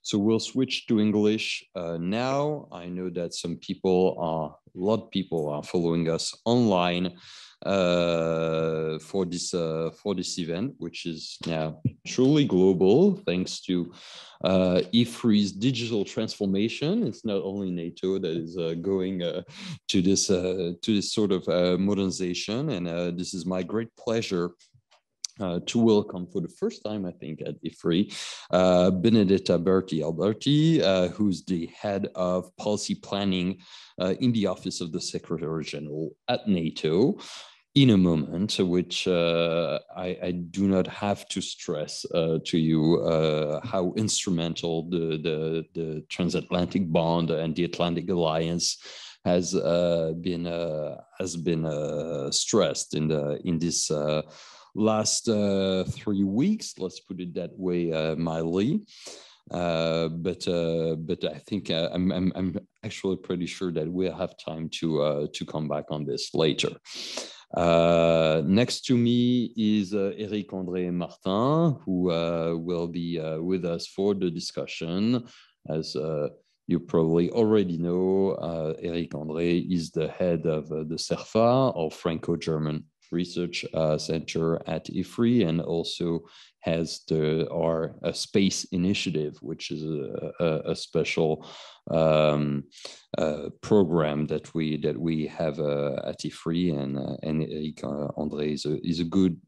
So we'll switch to English now. I know that a lot of people are following us online for this event, which is now truly global, thanks to IFRI's digital transformation. It's not only NATO that is going to this sort of modernization, and this is my great pleasure to welcome for the first time, I think, at IFRI, Benedetta Berti, who's the head of policy planning in the Office of the Secretary General at NATO. In a moment, which I do not have to stress to you how instrumental the transatlantic bond and the Atlantic Alliance has been stressed in this last 3 weeks, let's put it that way, mildly. But I think I'm actually pretty sure that we'll have time to come back on this later. Next to me is Eric André Martin, who will be with us for the discussion. As you probably already know, Eric André is the head of the CERFA, or Franco-German Research Center at IFRI, and also has our space initiative, which is a special program that we have at IFRI, and Eric André is a good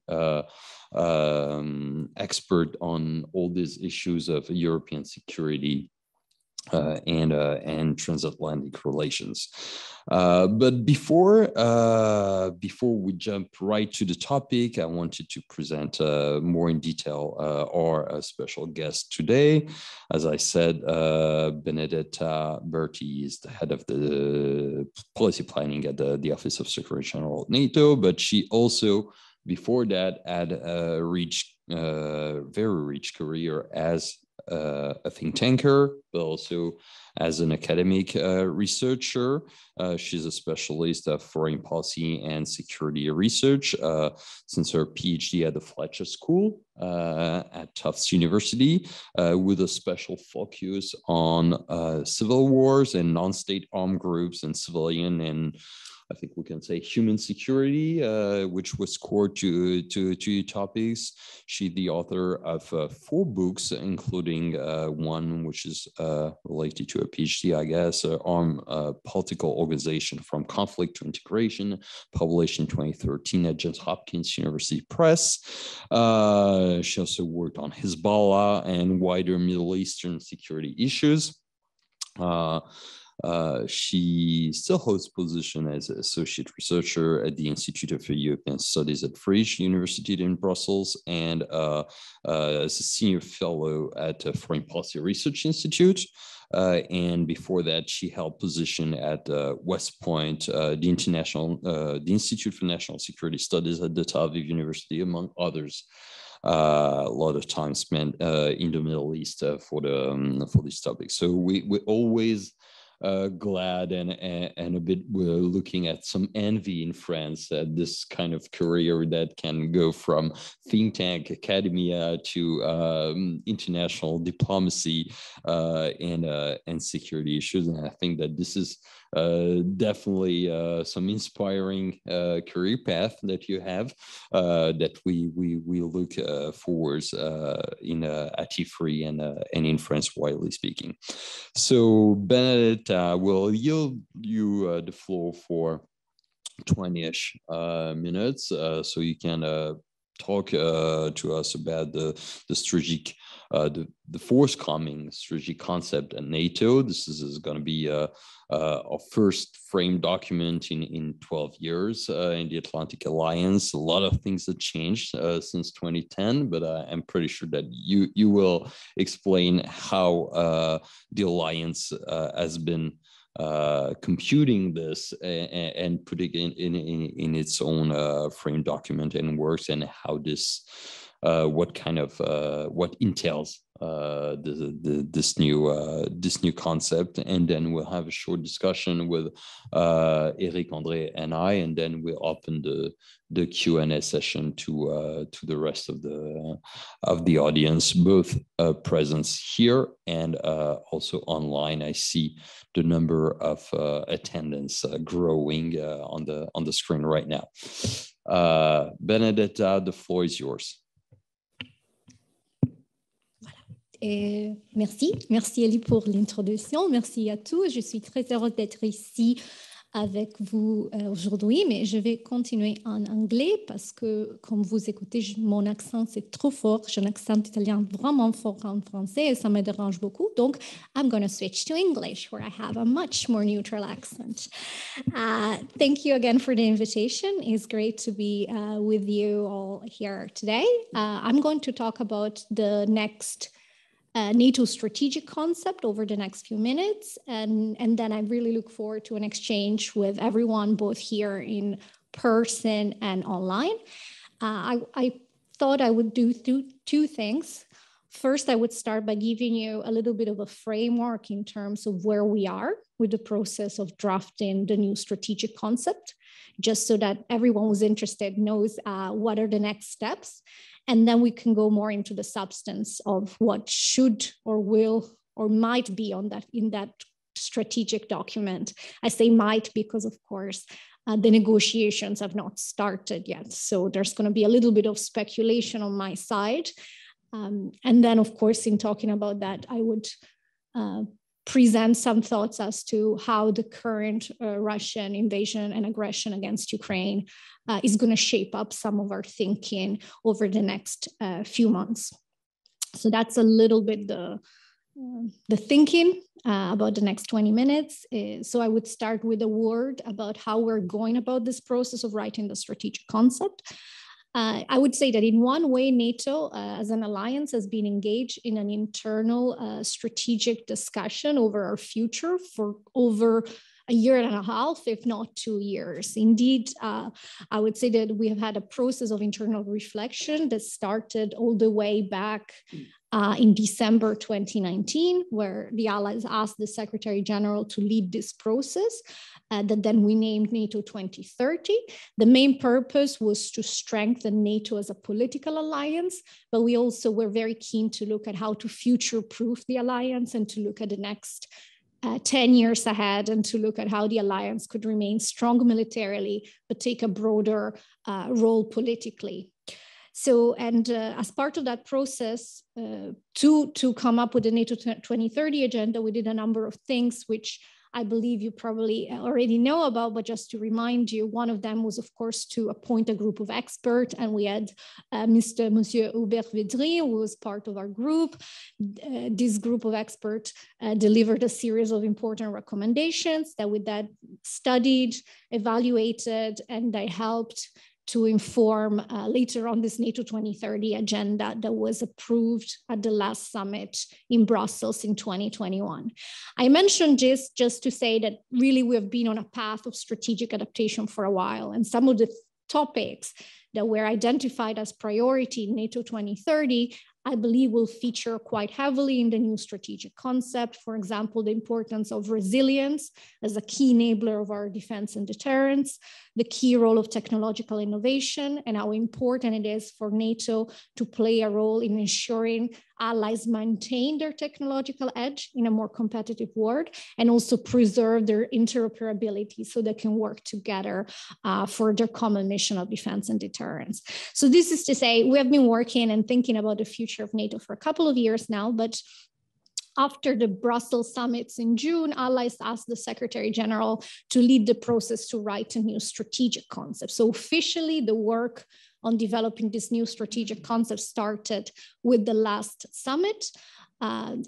expert on all these issues of European security and transatlantic relations. But before we jump right to the topic, I wanted to present more in detail our special guest today. As I said, Benedetta Berti is the head of the policy planning at the Office of Secretary General at NATO, but she also, before that, had a very rich career as a think tanker, but also as an academic researcher. She's a specialist of foreign policy and security research since her PhD at the Fletcher School at Tufts University, with a special focus on civil wars and non-state armed groups and civilian and, I think we can say, human security, which was core to topics. She's the author of 4 books, including one which is related to a PhD, I guess, on political organization from conflict to integration, published in 2013 at Johns Hopkins University Press. She also worked on Hezbollah and wider Middle Eastern security issues. She still holds position as an associate researcher at the Institute of European Studies at Vrije University in Brussels, and as a senior fellow at the Foreign Policy Research Institute. And before that, she held position at West Point, the Institute for National Security Studies at the Tel Aviv University, among others. A lot of time spent in the Middle East for this topic. So we always glad and a bit looking at some envy in France at this kind of career that can go from think tank academia to international diplomacy and security issues. And I think that this is definitely some inspiring career path that you have that we look forwards at IFRI and in France, widely speaking. So Benedetta, will yield you the floor for 20-ish minutes, so you can talk to us about the strategic, the forthcoming strategic concept at NATO. This is going to be our first frame document in 12 years in the Atlantic Alliance. A lot of things have changed since 2010, but I'm pretty sure that you will explain how the alliance has been computing this and putting it in its own frame document and works, and how this what entails this new concept, and then we'll have a short discussion with Eric, André, and I, and then we'll open the Q&A session to the rest of the audience, both presence here and also online. I see the number of attendance growing on the screen right now. Benedetta, the floor is yours. Merci Elie pour l'introduction, merci à tous. Je suis très heureuse d'être ici avec vous aujourd'hui, mais je vais continuer en anglais parce que, comme vous écoutez, mon accent c'est trop fort. J'ai un accent italien vraiment fort en français et ça me dérange beaucoup. Donc, I'm going to switch to English where I have a much more neutral accent. Thank you again for the invitation. It's great to be with you all here today. I'm going to talk about the next NATO strategic concept over the next few minutes. And then I really look forward to an exchange with everyone, both here in person and online. I thought I would do two things. First, I would start by giving you a little bit of a framework in terms of where we are with the process of drafting the new strategic concept, just so that everyone who's interested knows what are the next steps. And then we can go more into the substance of what should or will or might be in that strategic document. I say might because, of course, the negotiations have not started yet. So there's going to be a little bit of speculation on my side. And then, of course, in talking about that, I would present some thoughts as to how the current Russian invasion and aggression against Ukraine is going to shape up some of our thinking over the next few months. So that's a little bit the thinking about the next 20 minutes. So I would start with a word about how we're going about this process of writing the strategic concept. I would say that in one way, NATO as an alliance has been engaged in an internal strategic discussion over our future for over a year and a half, if not 2 years. Indeed, I would say that we have had a process of internal reflection that started all the way back in December 2019, where the Allies asked the Secretary General to lead this process that then we named NATO 2030. The main purpose was to strengthen NATO as a political alliance, but we also were very keen to look at how to future-proof the alliance and to look at the next 10 years ahead and to look at how the alliance could remain strong militarily, but take a broader role politically. So, and as part of that process, to come up with the NATO 2030 agenda, we did a number of things which I believe you probably already know about, but just to remind you, one of them was, of course, to appoint a group of experts, and we had Monsieur Hubert Védrine, who was part of our group. This group of experts delivered a series of important recommendations that we then studied, evaluated, and they helped to inform later on this NATO 2030 agenda that was approved at the last summit in Brussels in 2021. I mentioned this just to say that really we have been on a path of strategic adaptation for a while, and some of the topics that were identified as priority in NATO 2030 I believe will feature quite heavily in the new strategic concept. For example, the importance of resilience as a key enabler of our defense and deterrence, the key role of technological innovation, and how important it is for NATO to play a role in ensuring allies maintain their technological edge in a more competitive world, and also preserve their interoperability so they can work together for their common mission of defense and deterrence. So this is to say, we have been working and thinking about the future of NATO for a couple of years now, but after the Brussels summits in June, allies asked the Secretary General to lead the process to write a new strategic concept. So officially, the work on developing this new strategic concept started with the last summit.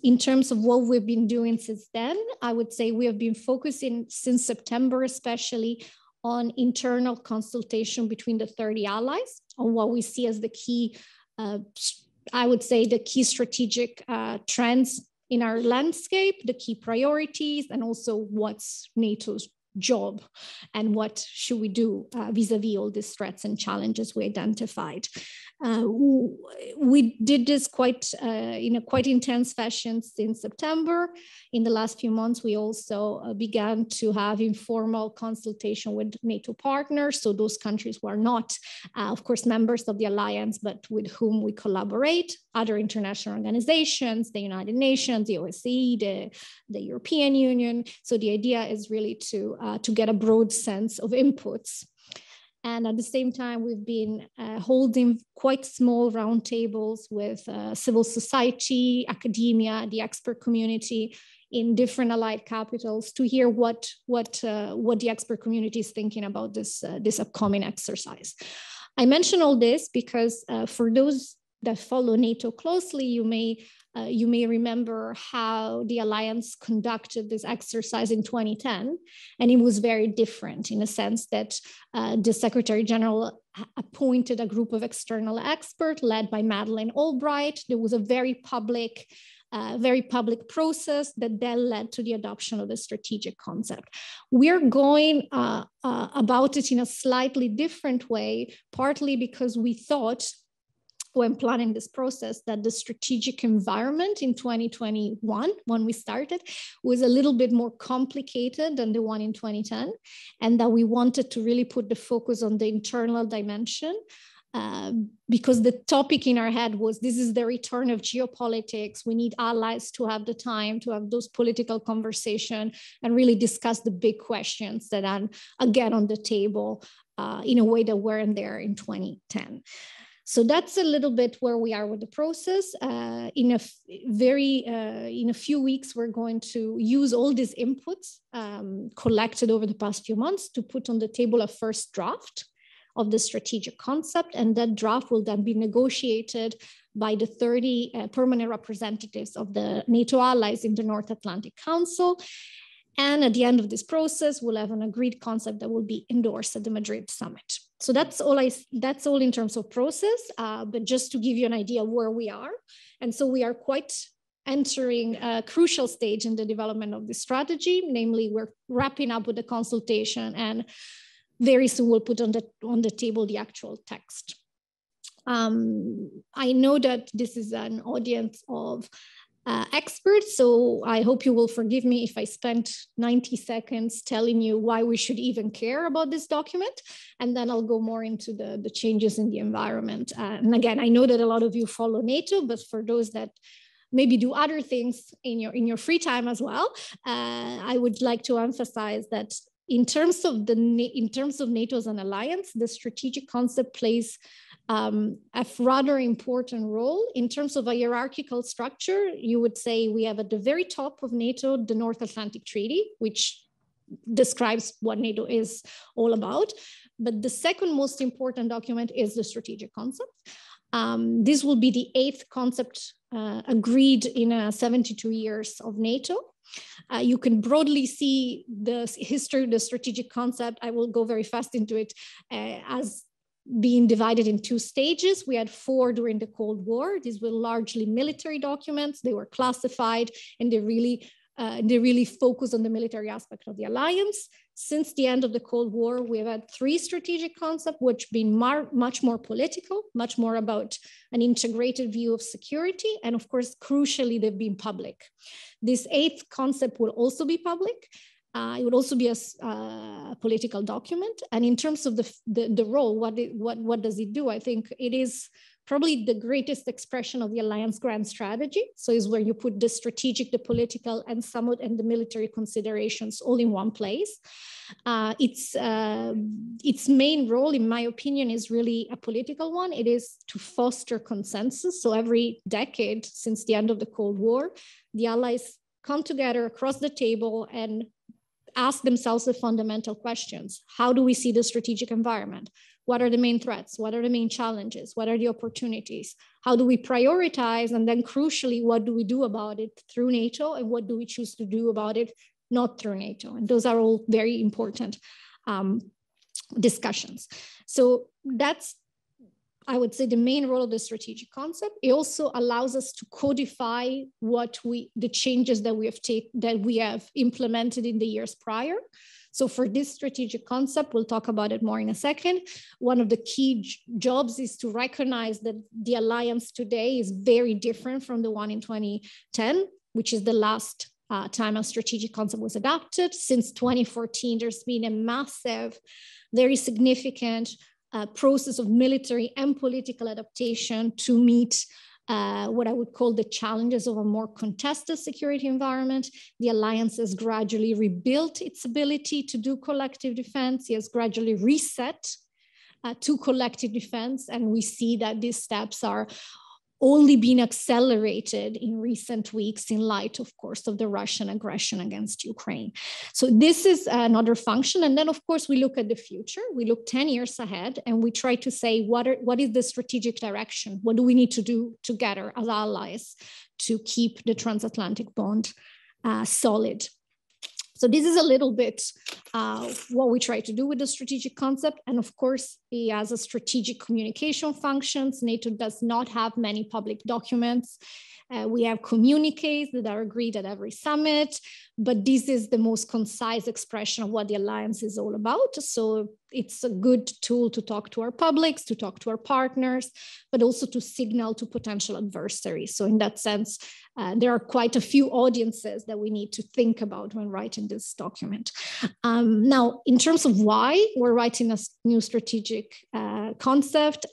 In terms of what we've been doing since then, I would say we have been focusing since September, especially on internal consultation between the 30 allies on what we see as the key, I would say the key strategic trends in our landscape, the key priorities, and also what's NATO's job and what should we do vis-a-vis all these threats and challenges we identified. We did this in a quite intense fashion since September. In the last few months, we also began to have informal consultation with NATO partners. So those countries who are not, of course, members of the alliance, but with whom we collaborate, other international organizations, the United Nations, the OSCE, the European Union. So the idea is really to get a broad sense of inputs. And at the same time, we've been holding quite small roundtables with civil society, academia, the expert community in different allied capitals to hear what the expert community is thinking about this upcoming exercise. I mention all this because for those that follow NATO closely, you may remember how the alliance conducted this exercise in 2010, and it was very different in the sense that the Secretary General appointed a group of external experts led by Madeleine Albright. There was a very public process that then led to the adoption of the strategic concept. We're going about it in a slightly different way, partly because we thought when planning this process that the strategic environment in 2021, when we started, was a little bit more complicated than the one in 2010, and that we wanted to really put the focus on the internal dimension because the topic in our head was, this is the return of geopolitics. We need allies to have the time to have those political conversations and really discuss the big questions that are again on the table in a way that weren't there in 2010. So that's a little bit where we are with the process. In a few weeks, we're going to use all these inputs collected over the past few months to put on the table a first draft of the strategic concept. And that draft will then be negotiated by the 30 permanent representatives of the NATO allies in the North Atlantic Council. And at the end of this process, we'll have an agreed concept that will be endorsed at the Madrid Summit. So that's all in terms of process, but just to give you an idea of where we are. And so we are quite entering a crucial stage in the development of this strategy, namely we're wrapping up with the consultation and very soon we'll put on the table the actual text. I know that this is an audience of experts, so I hope you will forgive me if I spent 90 seconds telling you why we should even care about this document, and then I'll go more into the changes in the environment. And again, I know that a lot of you follow NATO, but for those that maybe do other things in your free time as well, I would like to emphasize that in terms of NATO as an alliance, the strategic concept plays a rather important role. In terms of a hierarchical structure, you would say we have at the very top of NATO, the North Atlantic Treaty, which describes what NATO is all about. But the second most important document is the strategic concept. This will be the 8th concept agreed in 72 years of NATO. You can broadly see the history of the strategic concept. I will go very fast into it as being divided in 2 stages. We had 4 during the Cold War. These were largely military documents. They were classified and they really focused on the military aspect of the alliance. Since the end of the Cold War, we've had 3 strategic concepts, which have been much more political, much more about an integrated view of security. And of course, crucially, they've been public. This 8th concept will also be public. It would also be a political document. And in terms of the role, what does it do? I think it is probably the greatest expression of the alliance grand strategy. So it's where you put the strategic, the political, and the military considerations all in one place. Its main role, in my opinion, is really a political one. It is to foster consensus. So every decade since the end of the Cold War, the allies come together across the table and ask themselves the fundamental questions. How do we see the strategic environment? What are the main threats? What are the main challenges? What are the opportunities? How do we prioritize? And then crucially, what do we do about it through NATO? And what do we choose to do about it not through NATO? And those are all very important discussions. So that's, I would say, the main role of the strategic concept. It also allows us to codify the changes that we have implemented in the years prior. So for this strategic concept, we'll talk about it more in a second. One of the key jobs is to recognize that the alliance today is very different from the one in 2010, which is the last time a strategic concept was adopted. Since 2014, there's been a massive, very significant process of military and political adaptation to meet what I would call the challenges of a more contested security environment. The alliance has gradually rebuilt its ability to do collective defense. It has gradually reset to collective defense. And we see that these steps are only being accelerated in recent weeks in light, of course, of the Russian aggression against Ukraine. So this is another function. And then, of course, we look at the future. We look 10 years ahead and we try to say, what is the strategic direction? What do we need to do together as allies to keep the transatlantic bond solid? So this is a little bit what we try to do with the strategic concept. And of course, it has a strategic communication functions. NATO does not have many public documents. We have communiques that are agreed at every summit, but this is the most concise expression of what the alliance is all about. So it's a good tool to talk to our publics, to talk to our partners, but also to signal to potential adversaries. So in that sense, there are quite a few audiences that we need to think about when writing this document. Now, in terms of why we're writing a new strategic concept,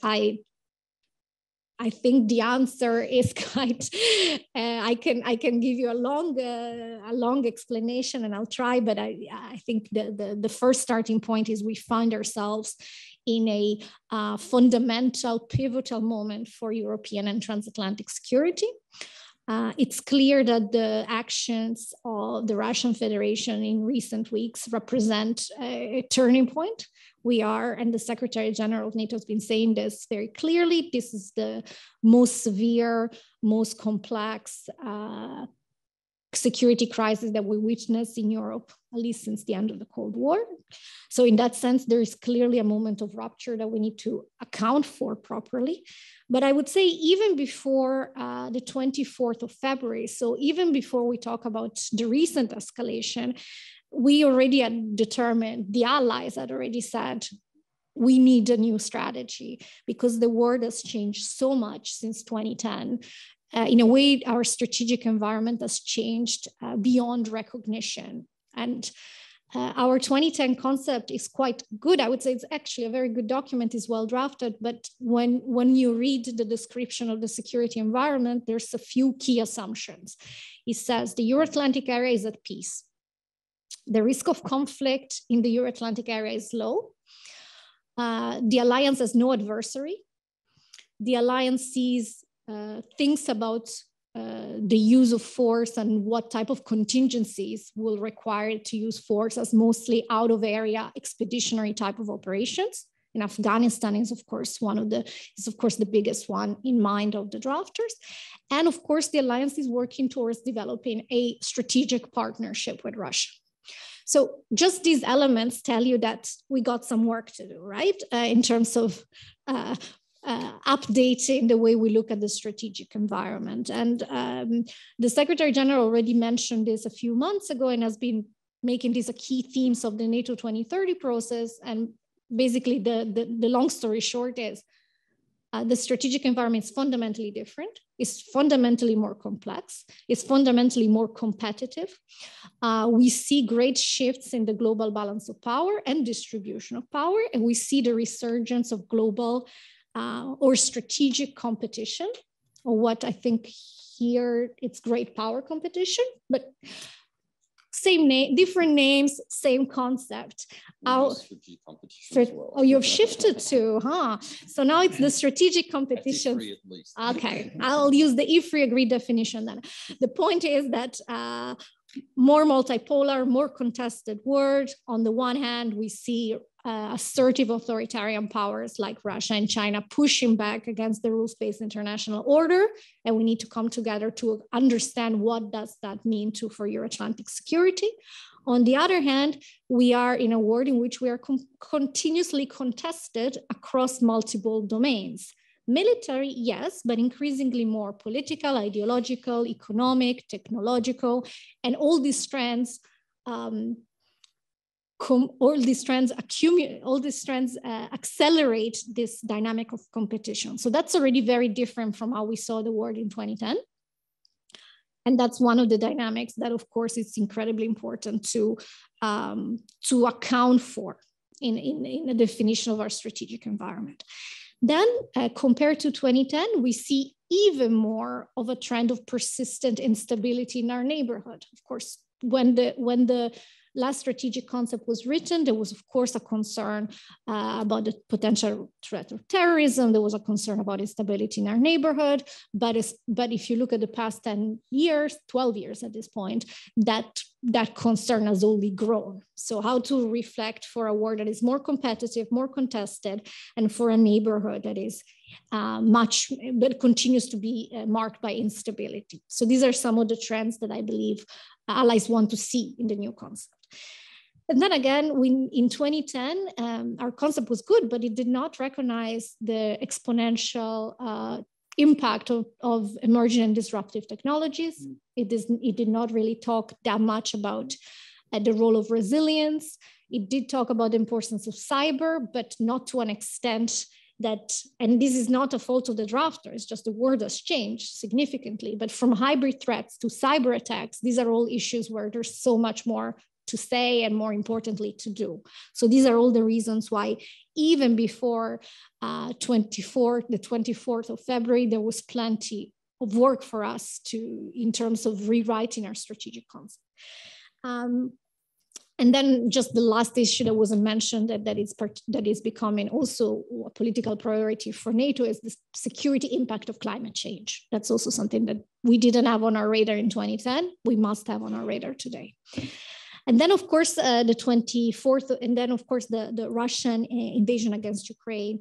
I think the answer is quite, I can give you a long explanation and I'll try, but I think the first starting point is we find ourselves in a fundamental, pivotal moment for European and transatlantic security. It's clear that the actions of the Russian Federation in recent weeks represent a turning point. We are, and the Secretary General of NATO has been saying this very clearly, this is the most severe, most complex security crisis that we witnessed in Europe, at least since the end of the Cold War. So in that sense, there is clearly a moment of rupture that we need to account for properly. But I would say even before the 24th of February, so even before we talk about the recent escalation, we already had determined, the allies had already said, we need a new strategy because the world has changed so much since 2010. In a way, our strategic environment has changed beyond recognition. And our 2010 concept is quite good. I would say it's actually a very good document, is well drafted, but when you read the description of the security environment, there's a few key assumptions. It says the Euro-Atlantic area is at peace. The risk of conflict in the Euro-Atlantic area is low. The alliance has no adversary. The alliance thinks about the use of force and what type of contingencies will require to use force as mostly out of area expeditionary type of operations. In Afghanistan is of course the biggest one in mind of the drafters. And of course, the alliance is working towards developing a strategic partnership with Russia. So just these elements tell you that we got some work to do, right? In terms of updating the way we look at the strategic environment. And the Secretary General already mentioned this a few months ago and has been making these a key themes of the NATO 2030 process. And basically the long story short is the strategic environment is fundamentally different. It's fundamentally more complex. It's fundamentally more competitive. We see great shifts in the global balance of power and distribution of power. And we see the resurgence of global or strategic competition, or what I think here it's great power competition, but same name, different names, same concept. Strategic competition as well. Oh, you've shifted to, huh? So now it's the strategic competition. At least. Okay, I'll use the IFRI agreed definition then. The point is that more multipolar, more contested world. On the one hand, we see assertive authoritarian powers like Russia and China pushing back against the rules-based international order, and we need to come together to understand what does that mean for Euro-Atlantic security. On the other hand, we are in a world in which we are continuously contested across multiple domains. Military, yes, but increasingly more political, ideological, economic, technological, and all these trends accelerate this dynamic of competition. So that's already very different from how we saw the world in 2010. And that's one of the dynamics that, of course, it's incredibly important to account for in the definition of our strategic environment. Then, compared to 2010, we see even more of a trend of persistent instability in our neighborhood. Of course, when the last strategic concept was written, there was, of course, a concern about the potential threat of terrorism. There was a concern about instability in our neighborhood. But if you look at the past 10 years, 12 years at this point, that concern has only grown. So how to reflect for a war that is more competitive, more contested, and for a neighborhood that is that continues to be marked by instability. So these are some of the trends that I believe allies want to see in the new concept. And then again, in 2010, our concept was good, but it did not recognize the exponential impact of emerging and disruptive technologies. It did not really talk that much about the role of resilience. It did talk about the importance of cyber, but not to an extent that, and this is not a fault of the drafter, it's just the word has changed significantly. But from hybrid threats to cyber attacks, these are all issues where there's so much more to say and, more importantly, to do. So these are all the reasons why even before the 24th of February, there was plenty of work for us in terms of rewriting our strategic concept. And then just the last issue that wasn't mentioned that is becoming also a political priority for NATO is the security impact of climate change. That's also something that we didn't have on our radar in 2010. We must have on our radar today. And then, of course, the 24th, and then, of course, the Russian invasion against Ukraine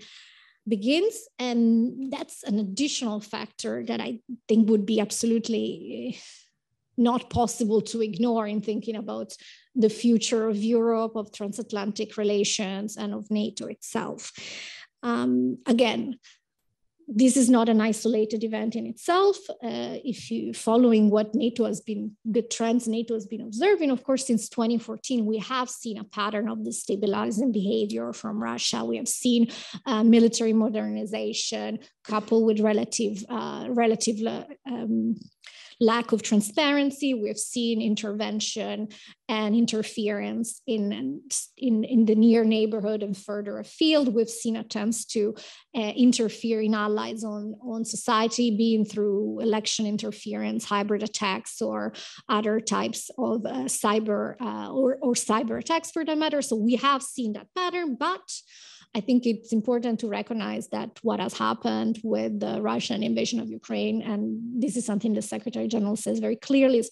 begins. And that's an additional factor that I think would be absolutely not possible to ignore in thinking about the future of Europe, of transatlantic relations, and of NATO itself. Again, this is not an isolated event in itself. If you following what the trends NATO has been observing, of course, since 2014, we have seen a pattern of destabilizing behavior from Russia. We have seen military modernization coupled with relative lack of transparency. We've seen intervention and interference in the near neighborhood and further afield. We've seen attempts to interfere in allies on society, being through election interference, hybrid attacks, or other types of cyber or cyber attacks for that matter. So we have seen that pattern, but I think it's important to recognize that what has happened with the Russian invasion of Ukraine, and this is something the Secretary General says very clearly, is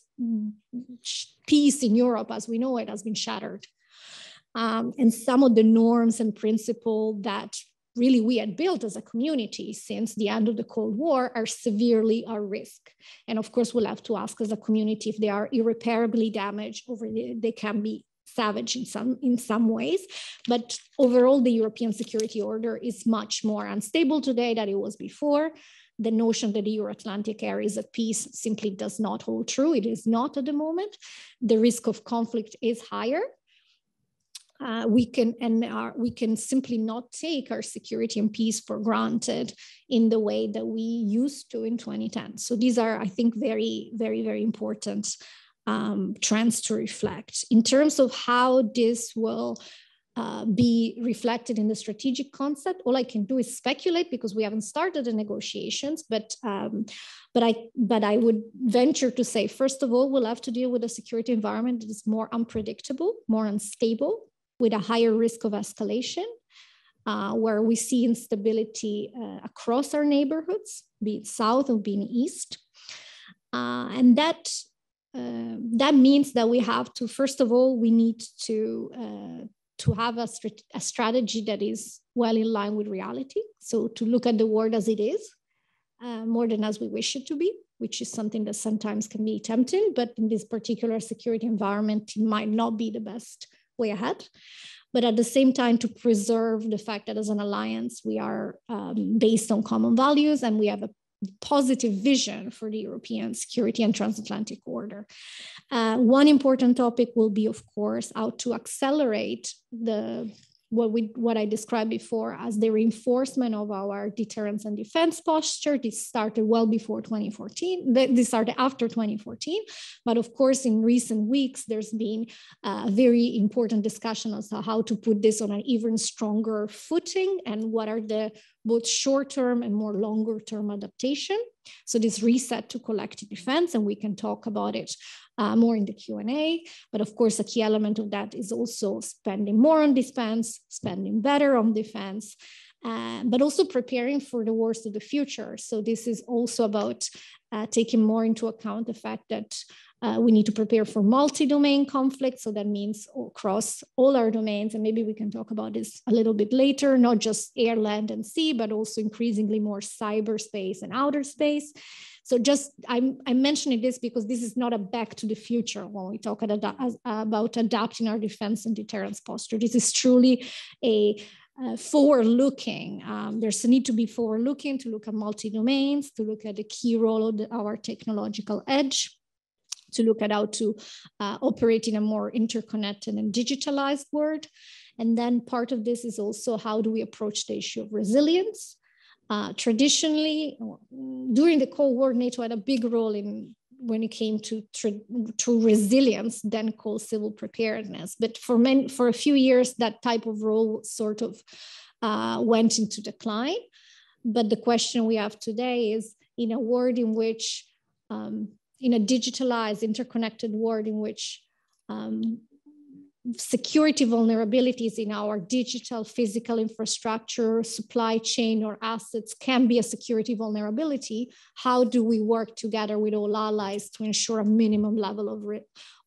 peace in Europe as we know it has been shattered. And some of the norms and principles that really we had built as a community since the end of the Cold War are severely at risk. And of course, we'll have to ask as a community if they are irreparably damaged or they can be savage in some ways, but overall the European security order is much more unstable today than it was before. The notion that the Euro-Atlantic area is at peace simply does not hold true. It is not at the moment. The risk of conflict is higher. We can simply not take our security and peace for granted in the way that we used to in 2010. So these are, I think, very, very, very important trends to reflect. In terms of how this will be reflected in the strategic concept, all I can do is speculate because we haven't started the negotiations, but I would venture to say, first of all, we'll have to deal with a security environment that is more unpredictable, more unstable, with a higher risk of escalation, where we see instability across our neighborhoods, be it south or be it east. And that means that we have to, first of all, we need to have a strategy that is well in line with reality. So to look at the world as it is, more than as we wish it to be, which is something that sometimes can be tempting, but in this particular security environment, it might not be the best way ahead. But at the same time, to preserve the fact that as an alliance, we are based on common values and we have positive vision for the European security and transatlantic order. One important topic will be, of course, how to accelerate what I described before as the reinforcement of our deterrence and defense posture. This started well before 2014. This started after 2014. But of course, in recent weeks, there's been a very important discussion as to how to put this on an even stronger footing and what are the both short-term and more longer-term adaptation. So this reset to collective defense, and we can talk about it more in the Q&A. But of course, a key element of that is also spending more on defense, spending better on defense, but also preparing for the wars of the future. So this is also about taking more into account the fact that we need to prepare for multi-domain conflict. So that means across all our domains, and maybe we can talk about this a little bit later, not just air, land, and sea, but also increasingly more cyberspace and outer space. So just, I'm mentioning this because this is not a back to the future when we talk about adapting our defense and deterrence posture. This is truly a forward-looking. There's a need to be forward-looking, to look at multi-domains, to look at the key role of our technological edge, to look at how to operate in a more interconnected and digitalized world. And then part of this is also how do we approach the issue of resilience. Traditionally, during the Cold War, NATO had a big role in when it came to resilience, then called civil preparedness. But for a few years, that type of role sort of went into decline. But the question we have today is, in a world in which, in a digitalized, interconnected world in which security vulnerabilities in our digital, physical infrastructure, supply chain, or assets can be a security vulnerability, how do we work together with all allies to ensure a minimum level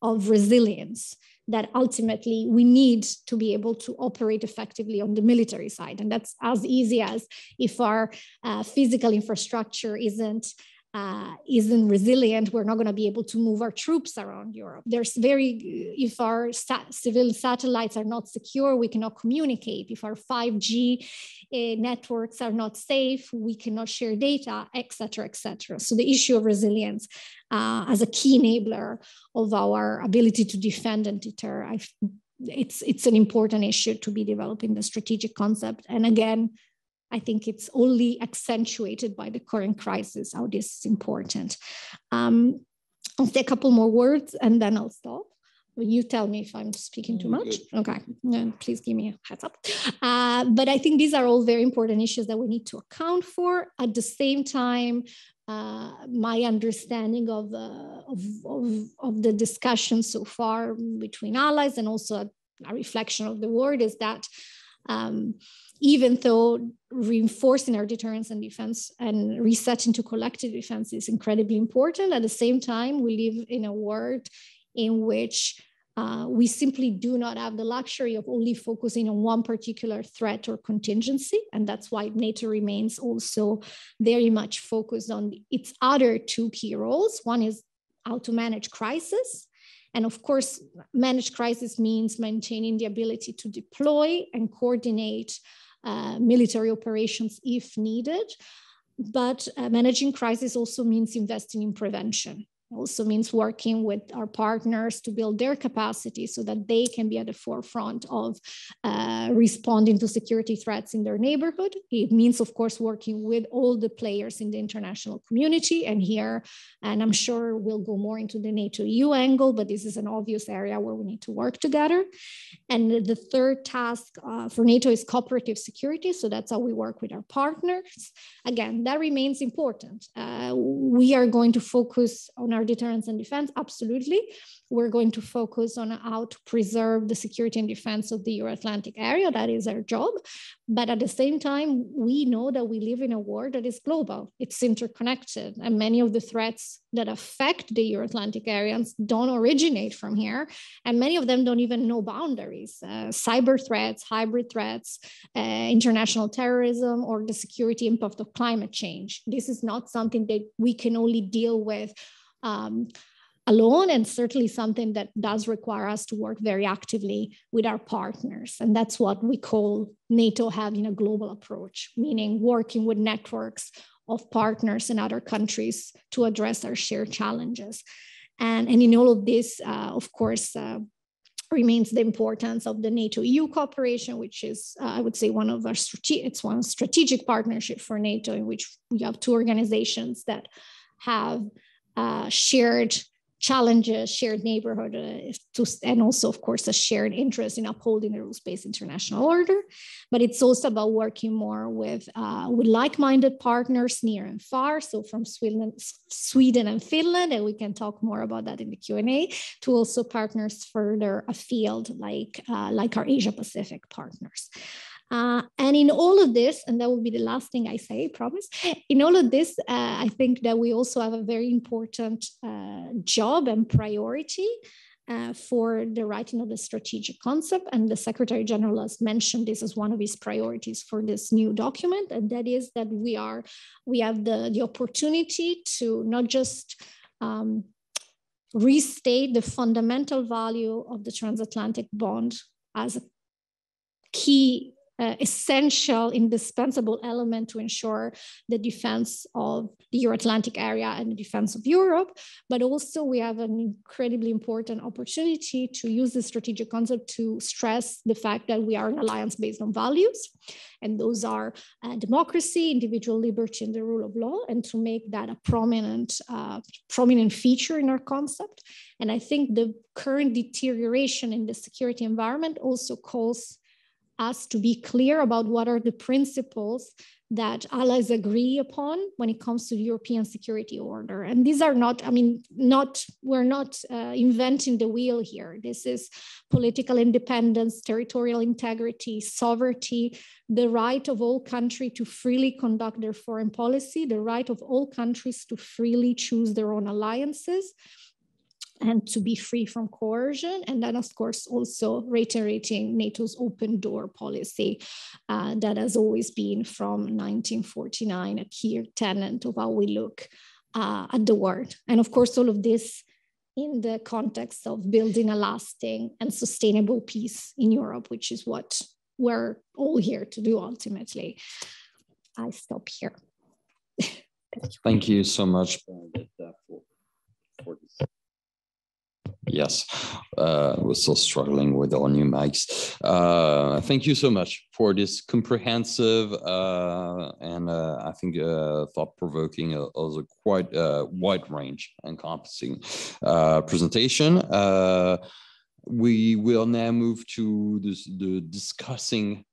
of resilience that ultimately we need to be able to operate effectively on the military side? And that's as easy as if our physical infrastructure isn't resilient, we're not going to be able to move our troops around Europe. If our civil satellites are not secure, we cannot communicate. If our 5G networks are not safe, we cannot share data, et cetera, et cetera. So the issue of resilience as a key enabler of our ability to defend and deter, it's an important issue to be developing the strategic concept. And again, I think it's only accentuated by the current crisis, how this is important. I'll say a couple more words and then I'll stop. You tell me if I'm speaking too much. Good. Okay, please give me a heads up. But I think these are all very important issues that we need to account for. At the same time, my understanding of the discussion so far between allies and also a reflection of the world is that even though reinforcing our deterrence and defense and resetting to collective defense is incredibly important, at the same time, we live in a world in which we simply do not have the luxury of only focusing on one particular threat or contingency. And that's why NATO remains also very much focused on its other two key roles. One is how to manage crisis. And of course, managed crisis means maintaining the ability to deploy and coordinate military operations if needed. But managing crisis also means investing in prevention. Also means working with our partners to build their capacity so that they can be at the forefront of responding to security threats in their neighborhood. It means, of course, working with all the players in the international community. And here, and I'm sure we'll go more into the NATO EU angle, but this is an obvious area where we need to work together. And the third task for NATO is cooperative security. So that's how we work with our partners. Again, that remains important. We are going to focus on our deterrence and defense, absolutely. We're going to focus on how to preserve the security and defense of the Euro-Atlantic area. That is our job. But at the same time, we know that we live in a world that is global. It's interconnected. And many of the threats that affect the Euro-Atlantic areas don't originate from here. And many of them don't even know boundaries. Cyber threats, hybrid threats, international terrorism, or the security impact of climate change. This is not something that we can only deal with alone, and certainly something that does require us to work very actively with our partners. And that's what we call NATO having a global approach, meaning working with networks of partners and other countries to address our shared challenges. And in all of this, of course, remains the importance of the NATO EU cooperation, which is, I would say, one of our strategic partnership for NATO, in which we have two organizations that have shared challenges, shared neighborhood, and also, of course, a shared interest in upholding the rules-based international order. But it's also about working more with like-minded partners near and far. So from Sweden and Finland, and we can talk more about that in the Q&A, to also partners further afield, like our Asia-Pacific partners. And in all of this, and that will be the last thing I say, I promise, in all of this, I think that we also have a very important job and priority for the writing of the strategic concept. And the Secretary General has mentioned this as one of his priorities for this new document. And that is that we have the opportunity to not just restate the fundamental value of the transatlantic bond as a key essential, indispensable element to ensure the defense of the Euro-Atlantic area and the defense of Europe, but also we have an incredibly important opportunity to use the strategic concept to stress the fact that we are an alliance based on values, and those are democracy, individual liberty, and the rule of law, and to make that a prominent feature in our concept. And I think the current deterioration in the security environment also calls us to be clear about what are the principles that allies agree upon when it comes to the European security order. And these are not, we're not inventing the wheel here. This is political independence, territorial integrity, sovereignty, the right of all countries to freely conduct their foreign policy, the right of all countries to freely choose their own alliances, and to be free from coercion. And then, of course, also reiterating NATO's open door policy that has always been from 1949 a key tenet of how we look at the world. And of course, all of this in the context of building a lasting and sustainable peace in Europe, which is what we're all here to do ultimately. I stop here. Thank you so much, Benedetta, for this. Yes, we're still struggling with our new mics. Thank you so much for this comprehensive and I think thought-provoking, also quite wide range encompassing presentation. We will now move to the discussing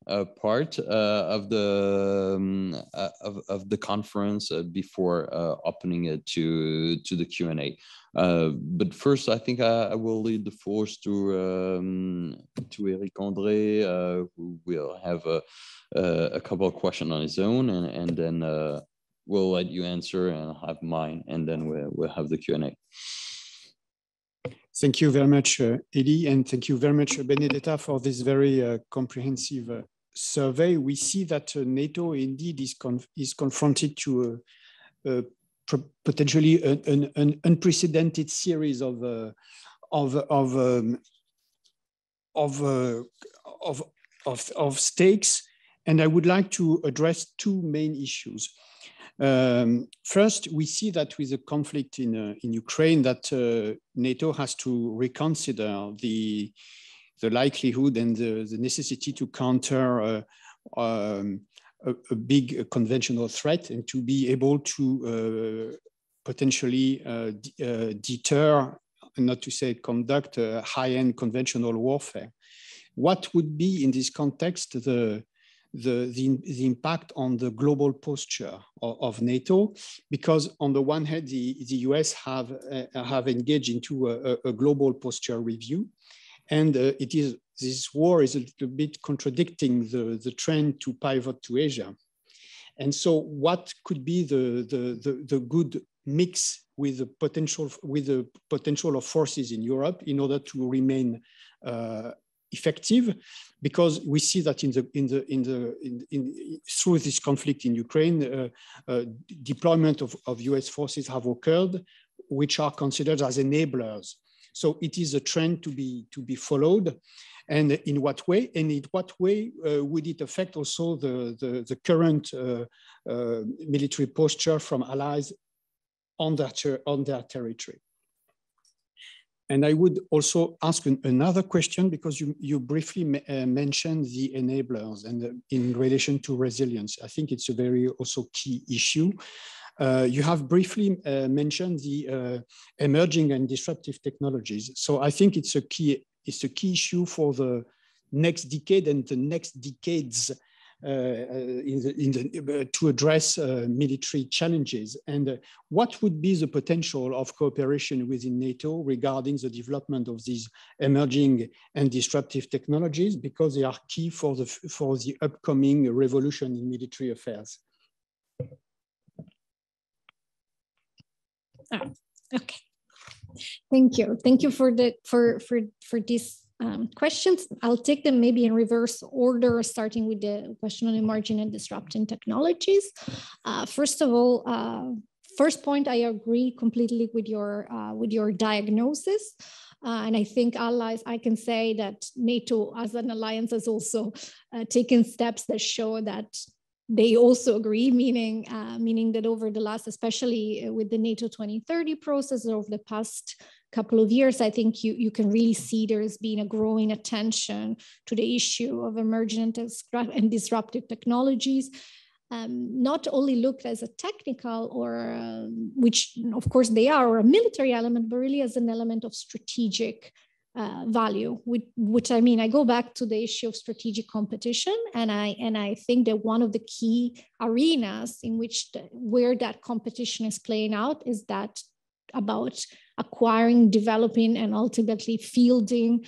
part of the conference before opening it to the Q&A. But first, I think I will lead the force to Eric André, who will have a couple of questions on his own, and then we'll let you answer, and I'll have mine, and then we'll have the Q&A. Thank you very much, Elie, and thank you very much, Benedetta, for this very comprehensive survey. We see that NATO indeed is confronted to potentially an unprecedented series of stakes, and I would like to address two main issues. First, we see that with the conflict in Ukraine, that NATO has to reconsider the likelihood and the necessity to counter a big conventional threat, and to be able to potentially deter, not to say conduct, high-end conventional warfare. What would be in this context the impact on the global posture of NATO? Because on the one hand, the US have engaged into a global posture review, and this war is a little bit contradicting the trend to pivot to Asia. And so, what could be the good mix with the potential of forces in Europe in order to remain effective? Because we see that through this conflict in Ukraine, deployment of US forces have occurred, which are considered as enablers. So it is a trend to be followed. And in what way? And in what way would it affect also the current military posture from allies on their territory? And I would also ask another question, because you briefly mentioned the enablers and in relation to resilience. I think it's a very also key issue. You have briefly mentioned the emerging and disruptive technologies. So I think it's a key issue for the next decade and the next decades to address military challenges. And what would be the potential of cooperation within NATO regarding the development of these emerging and disruptive technologies, because they are key for the upcoming revolution in military affairs? Oh, okay. Thank you. Thank you for these questions. I'll take them maybe in reverse order, starting with the question on emerging and disrupting technologies. First of all, first point, I agree completely with your diagnosis. And I think allies, I can say that NATO as an alliance has also taken steps that show that they also agree, meaning that over the last, especially with the NATO 2030 process over the past couple of years, I think you can really see there's been a growing attention to the issue of emerging and disruptive technologies, not only looked as a technical or, which of course they are, or a military element, but really as an element of strategic value, which I mean, I go back to the issue of strategic competition, and I think that one of the key arenas in which where that competition is playing out is that about acquiring, developing, and ultimately fielding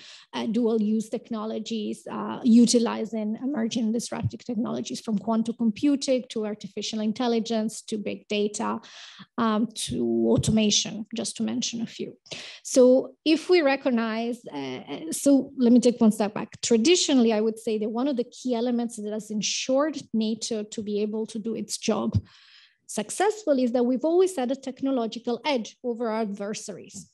dual-use technologies, utilizing emerging and disruptive technologies, from quantum computing to artificial intelligence to big data to automation, just to mention a few. So if we recognize, so let me take one step back. Traditionally, I would say that one of the key elements that has ensured NATO to be able to do its job successfully is that we've always had a technological edge over our adversaries.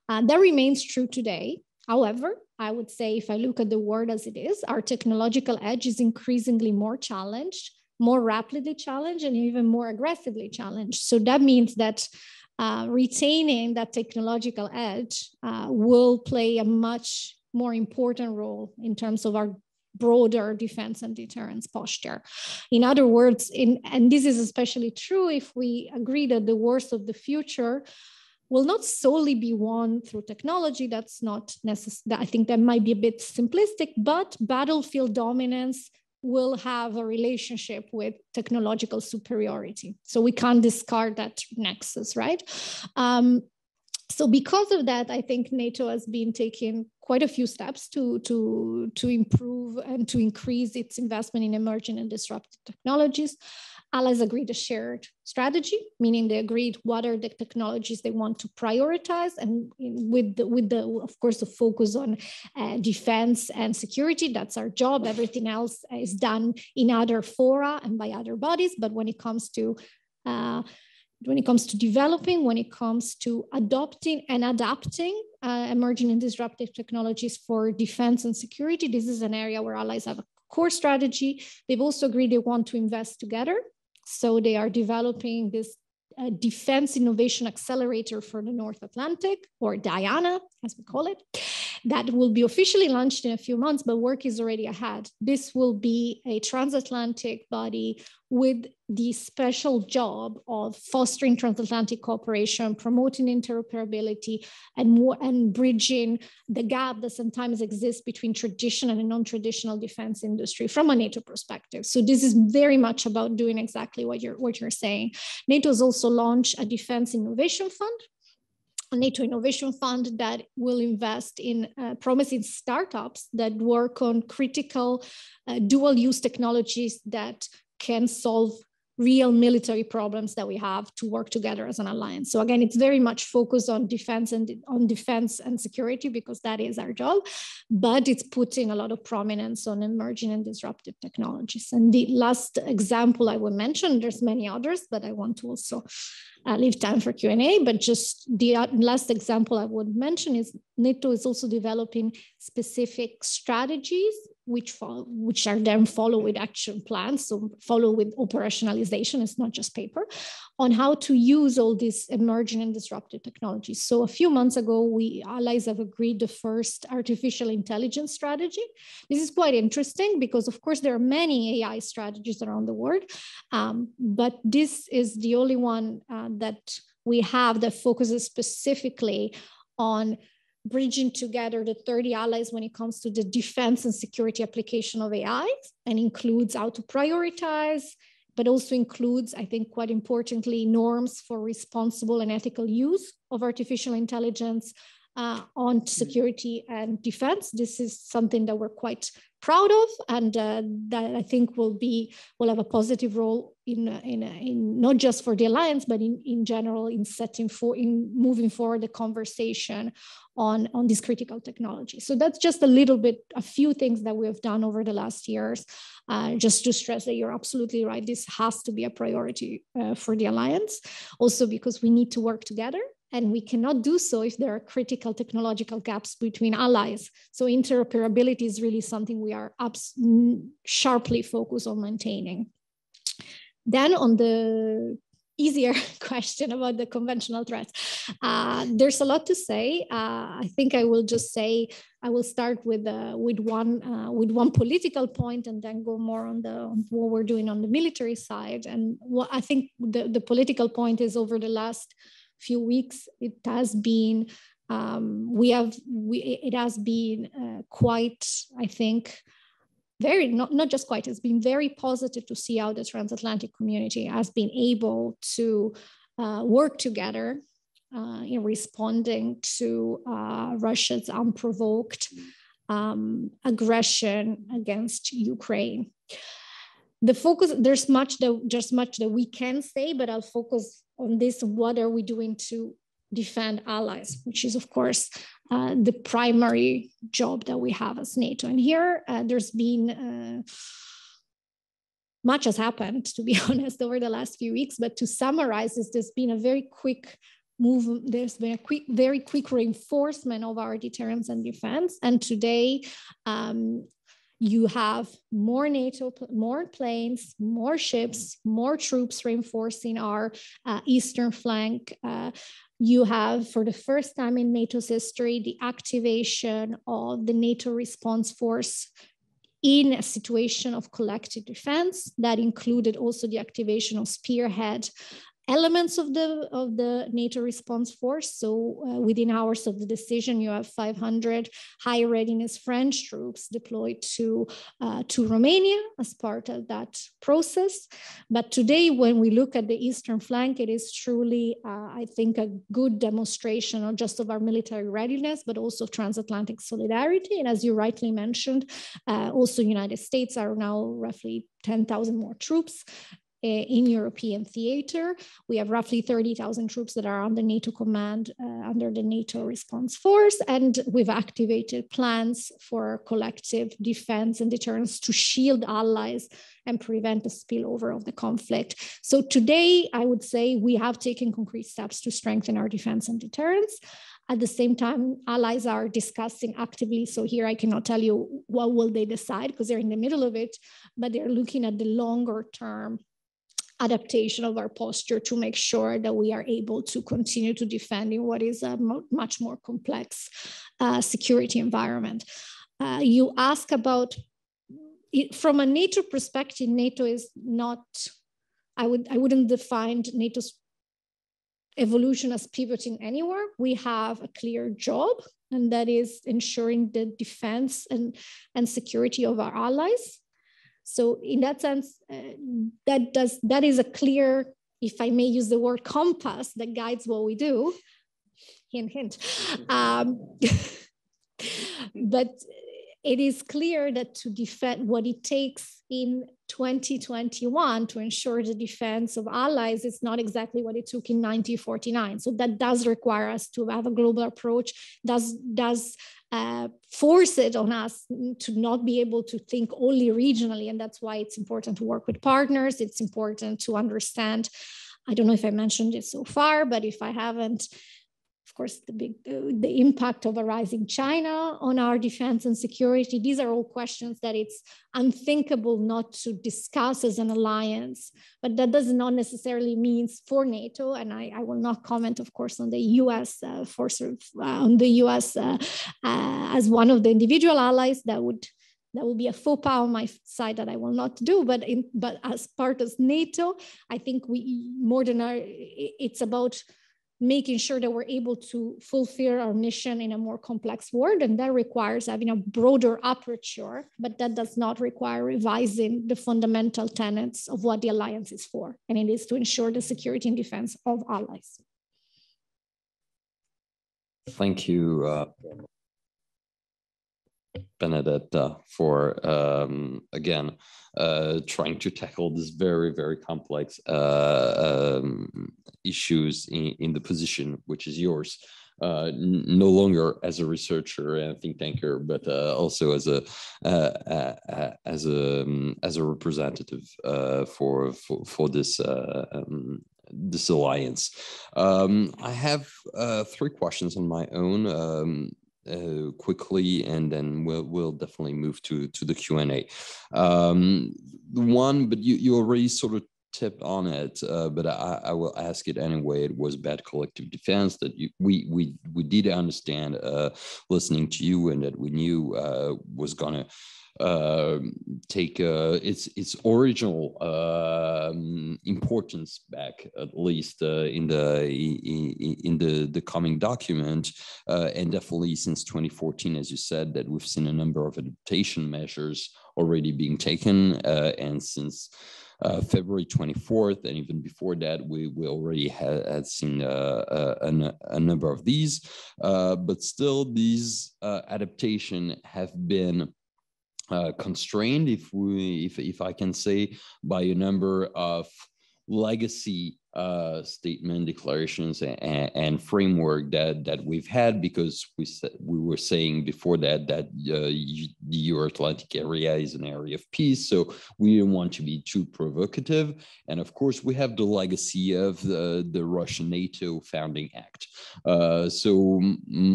That remains true today. However, I would say if I look at the world as it is, our technological edge is increasingly more challenged, more rapidly challenged, and even more aggressively challenged. So that means that retaining that technological edge will play a much more important role in terms of our broader defense and deterrence posture. In other words, and this is especially true if we agree that the wars of the future will not solely be won through technology. That's not necessary. I think that might be a bit simplistic, but battlefield dominance will have a relationship with technological superiority. So we can't discard that nexus, right? So because of that, I think NATO has been taking quite a few steps to improve and to increase its investment in emerging and disruptive technologies. Allies agreed a shared strategy, meaning they agreed what are the technologies they want to prioritize, and with the of course the focus on defense and security. That's our job. Everything else is done in other fora and by other bodies. But when it comes to developing, when it comes to adopting and adapting emerging and disruptive technologies for defense and security, this is an area where allies have a core strategy. They've also agreed they want to invest together. So they are developing this Defense Innovation Accelerator for the North Atlantic, or DIANA, as we call it. That will be officially launched in a few months, but work is already ahead. This will be a transatlantic body with the special job of fostering transatlantic cooperation, promoting interoperability, and bridging the gap that sometimes exists between traditional and non-traditional defense industry from a NATO perspective. So this is very much about doing exactly what you're saying. NATO has also launched a Defense Innovation Fund, a NATO Innovation Fund that will invest in promising startups that work on critical dual-use technologies that can solve real military problems that we have to work together as an alliance. So again, it's very much focused on defense and security, because that is our job, but it's putting a lot of prominence on emerging and disruptive technologies. And the last example I would mention, there's many others, but I want to also leave time for Q&A, but just the last example I would mention is NATO is also developing specific strategies which are then followed with action plans, so follow with operationalization, it's not just paper, on how to use all these emerging and disruptive technologies. So a few months ago, we allies have agreed the first artificial intelligence strategy. This is quite interesting because, of course, there are many AI strategies around the world, but this is the only one that we have that focuses specifically on bridging together the 30 allies when it comes to the defense and security application of AI, and includes how to prioritize, but also includes, I think quite importantly, norms for responsible and ethical use of artificial intelligence on security and defense. This is something that we're quite proud of, and that I think will have a positive role in not just for the alliance, but in general in moving forward the conversation on this critical technology. So that's just a few things that we have done over the last years, just to stress that you're absolutely right. This has to be a priority for the alliance, also because we need to work together. And we cannot do so if there are critical technological gaps between allies. So interoperability is really something we are sharply focused on maintaining. Then on the easier question about the conventional threats, there's a lot to say. I think I will just say, I will start with one political point and then go more on what we're doing on the military side. And what I think the political point is, over the last few weeks, it has been quite, I think, very not just quite, it's been very positive to see how the transatlantic community has been able to work together in responding to Russia's unprovoked aggression against Ukraine. The focus, there's much that we can say, but I'll focus on this. What are we doing to defend allies, which is, of course, the primary job that we have as NATO. And here, there's been much has happened, to be honest, over the last few weeks. But to summarize this, there's been a very quick move. There's been a very quick reinforcement of our deterrence and defense. And today, you have more NATO, more planes, more ships, more troops reinforcing our eastern flank. You have, for the first time in NATO's history, the activation of the NATO response force in a situation of collective defense. That included also the activation of spearhead elements of the NATO response force. So within hours of the decision, you have 500 high readiness French troops deployed to Romania as part of that process. But today, when we look at the eastern flank, it is truly, I think, a good demonstration not just of our military readiness, but also of transatlantic solidarity. And as you rightly mentioned, also United States are now roughly 10,000 more troops in European theater. We have roughly 30,000 troops that are under NATO command, under the NATO response force. And we've activated plans for collective defense and deterrence to shield allies and prevent the spillover of the conflict. So today, I would say we have taken concrete steps to strengthen our defense and deterrence. At the same time, allies are discussing actively. So here I cannot tell you what will they decide because they're in the middle of it, but they're looking at the longer term adaptation of our posture to make sure that we are able to continue to defend in what is a much more complex security environment. You ask about, from a NATO perspective, NATO is not, I wouldn't define NATO's evolution as pivoting anywhere. We have a clear job, and that is ensuring the defense and security of our allies. So in that sense, that is a clear, if I may use the word, compass that guides what we do. Hint, hint. But it is clear that to defend what it takes in 2021 to ensure the defense of allies is not exactly what it took in 1949. So that does require us to have a global approach, does force it on us to not be able to think only regionally. And that's why it's important to work with partners. It's important to understand, I don't know if I mentioned it so far, but if I haven't, of course, the impact of a rising China on our defense and security. These are all questions that it's unthinkable not to discuss as an alliance, but that does not necessarily mean for NATO. And I will not comment, of course, on the US on the US as one of the individual allies. That would be a faux pas on my side that I will not do. But as part of NATO, I think it's about making sure that we're able to fulfill our mission in a more complex world. And that requires having a broader aperture, but that does not require revising the fundamental tenets of what the alliance is for. And it is to ensure the security and defense of allies. Thank you, Benedetta, for again trying to tackle this very, very complex issues in the position which is yours, no longer as a researcher and think tanker, but also as a representative for this this alliance. I have 3 questions on my own. Quickly, and then we'll definitely move to the Q&A. One, but you already sort of tipped on it, but I will ask it anyway. It was about collective defense that we did understand listening to you, and that we knew was gonna take its original importance back, at least in the coming document, and definitely since 2014, as you said, that we've seen a number of adaptation measures already being taken, and since February 24th, and even before that, we already had seen a number of these, but still these adaptation have been constrained, if I can say, by a number of legacy statement declarations and framework that we've had, because we were saying before that the Euro-Atlantic area is an area of peace, so we didn't want to be too provocative. And of course, we have the legacy of the Russian NATO founding act. So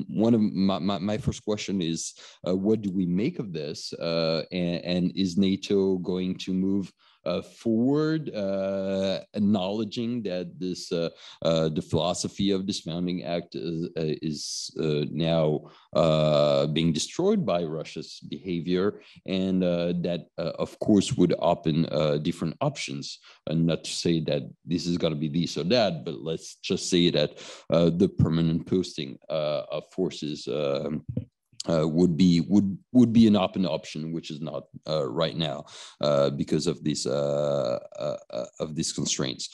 one of my first question is, what do we make of this? And is NATO going to move forward, acknowledging that this the philosophy of this founding act is now being destroyed by Russia's behavior, and that of course would open different options, and not to say that this is going to be this or that, but let's just say that the permanent posting of forces would be an open option, which is not right now because of these constraints.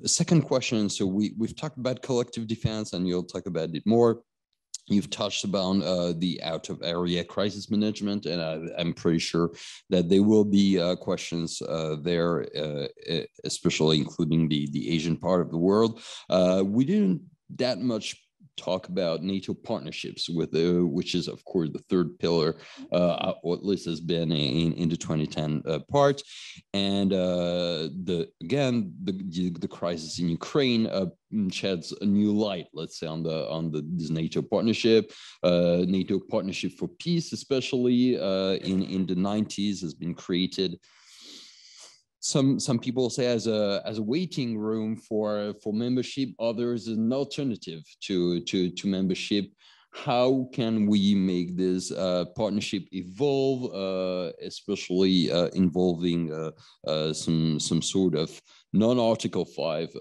Second question. So we've talked about collective defense, and you'll talk about it more. You've touched upon the out-of-area crisis management, and I'm pretty sure that there will be questions there, especially including the Asian part of the world. We didn't that much talk about NATO partnerships, with which is of course the third pillar, or at least has been in the 2010 part, and the crisis in Ukraine sheds a new light, let's say, on this NATO partnership. NATO partnership for peace, especially in the 90s, has been created. Some people say as a waiting room for membership, others as an alternative to membership. How can we make this partnership evolve, especially involving some sort of non-Article 5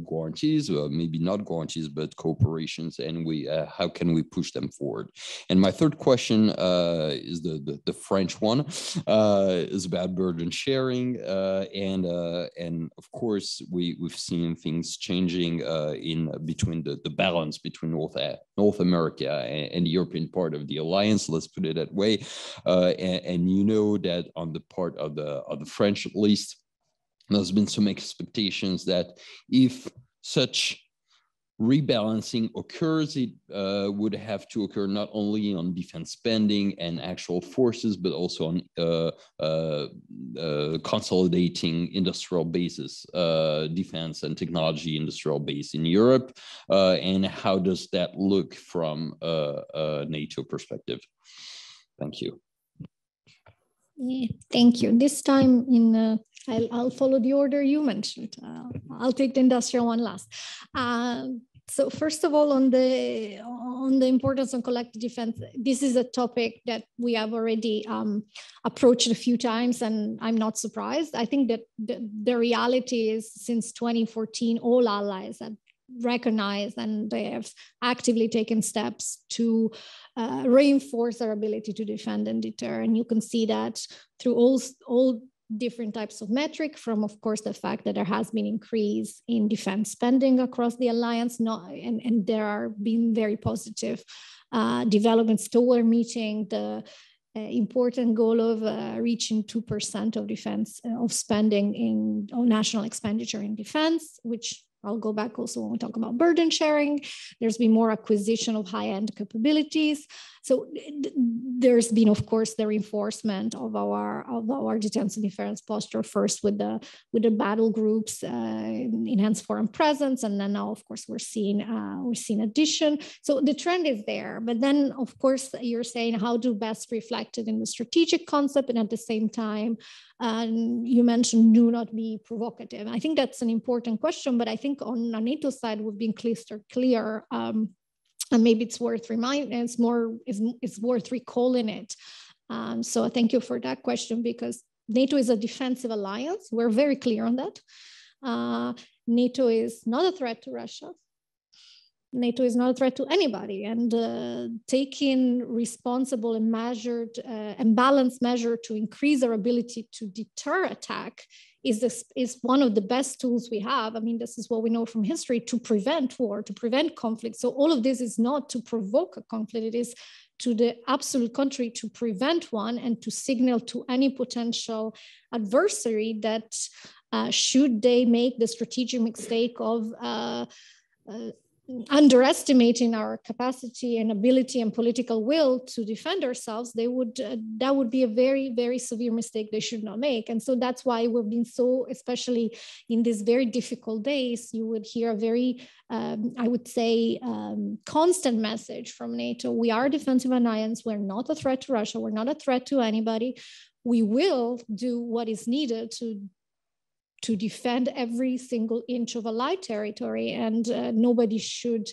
guarantees, maybe not guarantees, but cooperations, and how can we push them forward? And my third question is the French one, is about burden sharing, and of course we've seen things changing between the balance between North America and the European part of the alliance. Let's put it that way, and you know that on the part of the French, at least, there's been some expectations that if such rebalancing occurs, it would have to occur not only on defense spending and actual forces, but also on consolidating industrial bases, defense and technology industrial base in Europe. And how does that look from a NATO perspective? Thank you. Yeah, thank you. This time I'll follow the order you mentioned. I'll take the industrial one last. So first of all, on the importance of collective defense, this is a topic that we have already approached a few times, and I'm not surprised. I think that the reality is, since 2014, all allies have recognized and they have actively taken steps to reinforce our ability to defend and deter. And you can see that through all different types of metric, from, of course, the fact that there has been increase in defense spending across the alliance, and there are been very positive developments toward meeting the important goal of reaching 2% of defense of spending on national expenditure in defense, which I'll go back also when we talk about burden sharing. There's been more acquisition of high-end capabilities. So there's been, of course, the reinforcement of our defense and defense posture, first with the battle groups, enhanced foreign presence, and then now, of course, we're seeing addition. So the trend is there. But then, of course, you're saying how to best reflect it in the strategic concept, and at the same time, you mentioned do not be provocative. I think that's an important question, but I think on the NATO side, we've been crystal clear, and maybe it's worth reminding, it's worth recalling it. So thank you for that question, because NATO is a defensive alliance. We're very clear on that. NATO is not a threat to Russia. NATO is not a threat to anybody, and taking responsible and measured and balanced measure to increase our ability to deter attack is one of the best tools we have. I mean, this is what we know from history, to prevent war, to prevent conflict. So all of this is not to provoke a conflict. It is, to the absolute contrary, to prevent one and to signal to any potential adversary that should they make the strategic mistake of underestimating our capacity and ability and political will to defend ourselves, that would be a very, very severe mistake they should not make. And so that's why we've been so, especially in these very difficult days, you would hear a very, I would say, constant message from NATO. We are a defensive alliance. We're not a threat to Russia. We're not a threat to anybody. We will do what is needed to defend every single inch of allied territory, and nobody should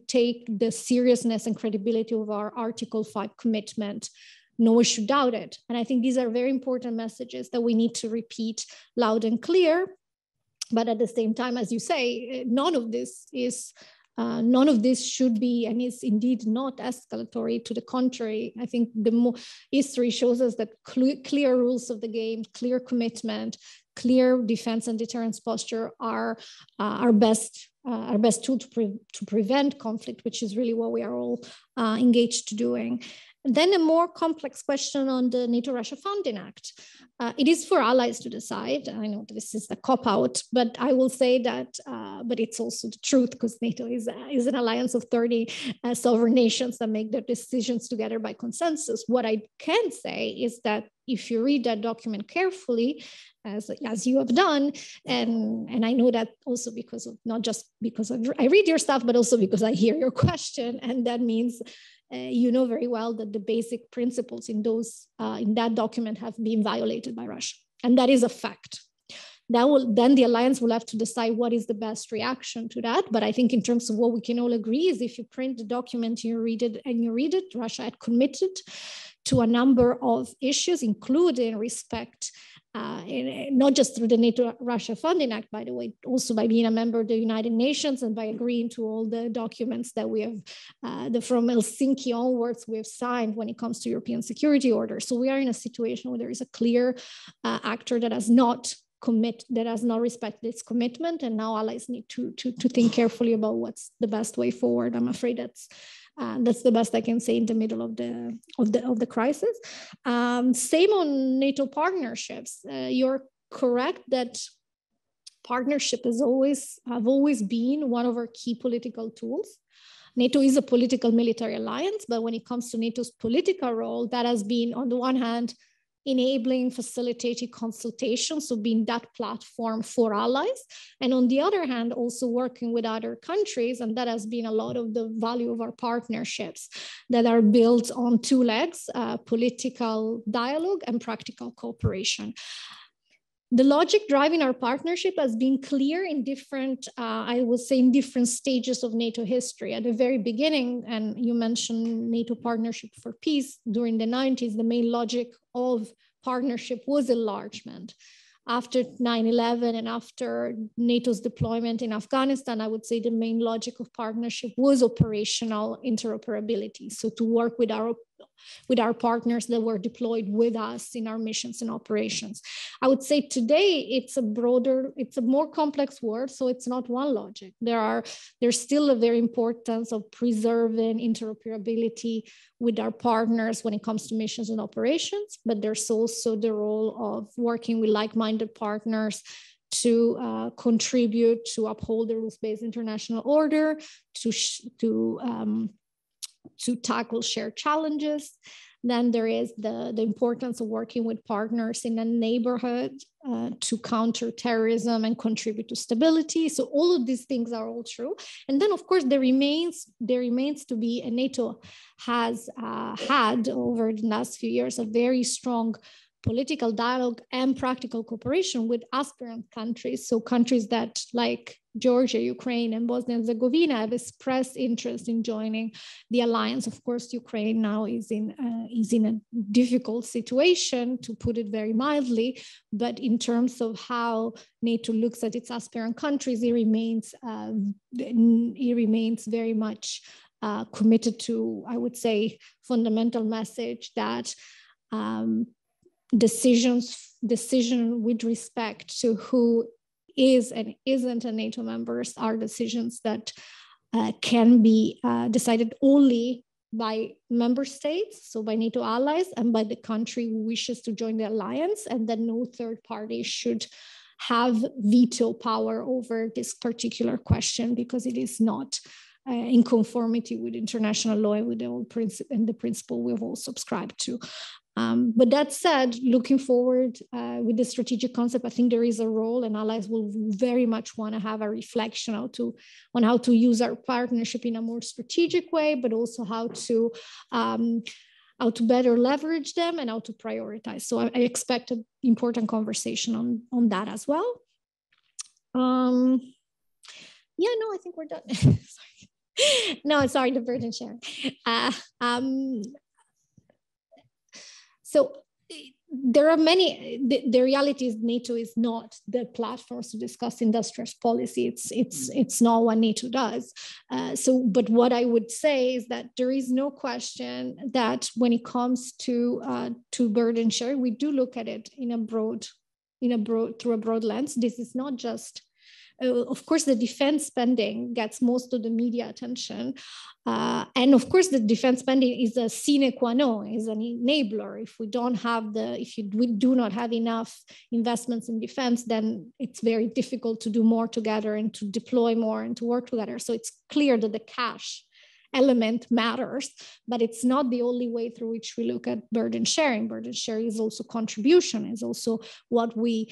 take the seriousness and credibility of our Article 5 commitment. No one should doubt it. And I think these are very important messages that we need to repeat loud and clear. But at the same time, as you say, none of this should be, and is indeed not escalatory. To the contrary, I think history shows us that clear rules of the game, clear commitment, clear defense and deterrence posture are our best tool to prevent conflict, which is really what we are all engaged to doing. And then a more complex question on the NATO-Russia Funding Act. It is for allies to decide. I know this is a cop-out, but I will say that, but it's also the truth, because NATO is an alliance of 30 sovereign nations that make their decisions together by consensus. What I can say is that if you read that document carefully, as you have done, and I know that also because of, not just because I read your stuff, but also because I hear your question, and that means you know very well that the basic principles in that document have been violated by Russia, and that is a fact. Then the alliance will have to decide what is the best reaction to that. But I think in terms of what we can all agree is, if you print the document, you read it, Russia had committed to a number of issues, including respect not just through the NATO-Russia Funding Act, by the way, also by being a member of the United Nations and by agreeing to all the documents that we have, from Helsinki onwards, we have signed when it comes to European security order. So we are in a situation where there is a clear actor that has not respected its commitment, and now allies need to think carefully about what's the best way forward. I'm afraid that's the best I can say in the middle of the crisis. Same on NATO partnerships. You're correct that partnership have always been one of our key political tools. NATO is a political military alliance, but when it comes to NATO's political role, that has been, on the one hand, enabling, facilitating consultation, so being that platform for allies. And on the other hand, also working with other countries, and that has been a lot of the value of our partnerships that are built on two legs, political dialogue and practical cooperation. The logic driving our partnership has been clear in different, I would say, in different stages of NATO history. At the very beginning, and you mentioned NATO Partnership for Peace during the 90s, the main logic of partnership was enlargement. After 9/11 and after NATO's deployment in Afghanistan, I would say the main logic of partnership was operational interoperability. So to work with our partners that were deployed with us in our missions and operations. I would say today it's a more complex word, so it's not one logic. There's still a very importance of preserving interoperability with our partners when it comes to missions and operations, but there's also the role of working with like-minded partners to contribute to uphold the rules-based international order, to tackle shared challenges. Then there is the importance of working with partners in a neighborhood to counter terrorism and contribute to stability. So all of these things are all true. And then, of course, there remains to be, and NATO has had over the last few years, a very strong political dialogue and practical cooperation with aspirant countries. So countries that, like Georgia, Ukraine, and Bosnia and Herzegovina, have expressed interest in joining the alliance. Of course, Ukraine now is in a difficult situation, to put it very mildly. But in terms of how NATO looks at its aspirant countries, it remains very much committed to, I would say, fundamental message that decision with respect to who is and isn't a NATO members are decisions that can be decided only by member states, so by NATO allies, and by the country who wishes to join the alliance, and that no third party should have veto power over this particular question, because it is not in conformity with international law and with the old principle and the principle we've all subscribed to. But that said, looking forward with the strategic concept, I think there is a role, and allies will very much want to have a reflection on how to use our partnership in a more strategic way, but also how to better leverage them and how to prioritize. So I expect an important conversation on that as well. Yeah, no, I think we're done. Sorry. No, sorry, the burden sharing. So there are many, the reality is NATO is not the platform to discuss industrial policy. It's not what NATO does. But what I would say is that there is no question that when it comes to burden sharing, we do look at it through a broad lens. This is not just, of course, the defense spending gets most of the media attention. And of course, the defense spending is a sine qua non, is an enabler. If we do not have enough investments in defense, then it's very difficult to do more together and to deploy more and to work together. So it's clear that the cash element matters, but it's not the only way through which we look at burden sharing. Burden sharing is also contribution, is also what we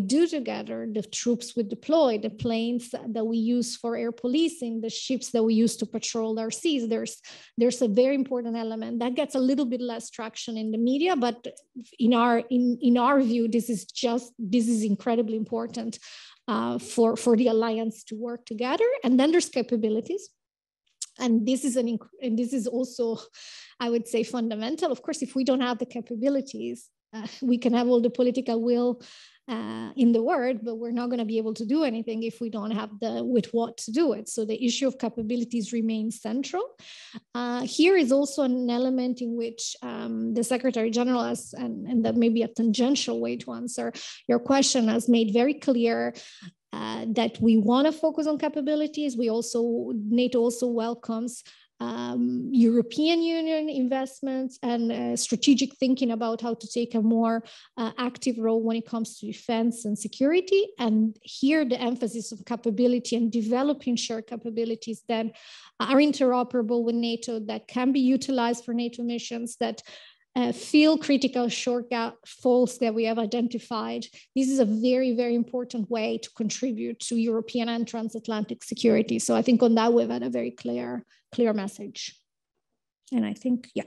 do together, the troops we deploy, the planes that we use for air policing, the ships that we use to patrol our seas. There's a very important element that gets a little bit less traction in the media, but in our view, this is incredibly important for the alliance to work together. And then there's capabilities. And this is also, I would say, fundamental. Of course, if we don't have the capabilities, we can have all the political will in the world, but we're not going to be able to do anything if we don't have the with what to do it. So the issue of capabilities remains central. Here is also an element in which the Secretary General has, and that may be a tangential way to answer your question, has made very clear that we want to focus on capabilities. NATO also welcomes European Union investments and strategic thinking about how to take a more active role when it comes to defense and security. And here the emphasis of capability and developing shared capabilities that are interoperable with NATO, that can be utilized for NATO missions, that fill critical shortfalls that we have identified. This is a very, very important way to contribute to European and transatlantic security. So I think on that we've had a very clear message. And I think, yeah.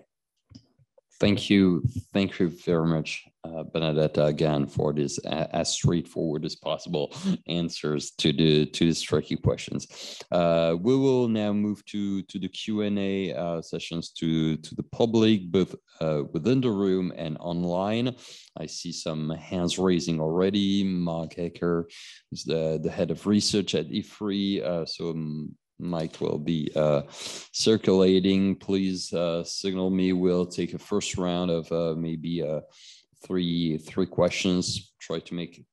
Thank you very much, Benedetta, again, for this as straightforward as possible answers to these tricky questions. We will now move to the Q&A sessions to the public, both within the room and online. I see some hands raising already. Mark Hecker is the head of research at IFRI, so Mike will be circulating. Please signal me. We'll take a first round of maybe three questions. Try to make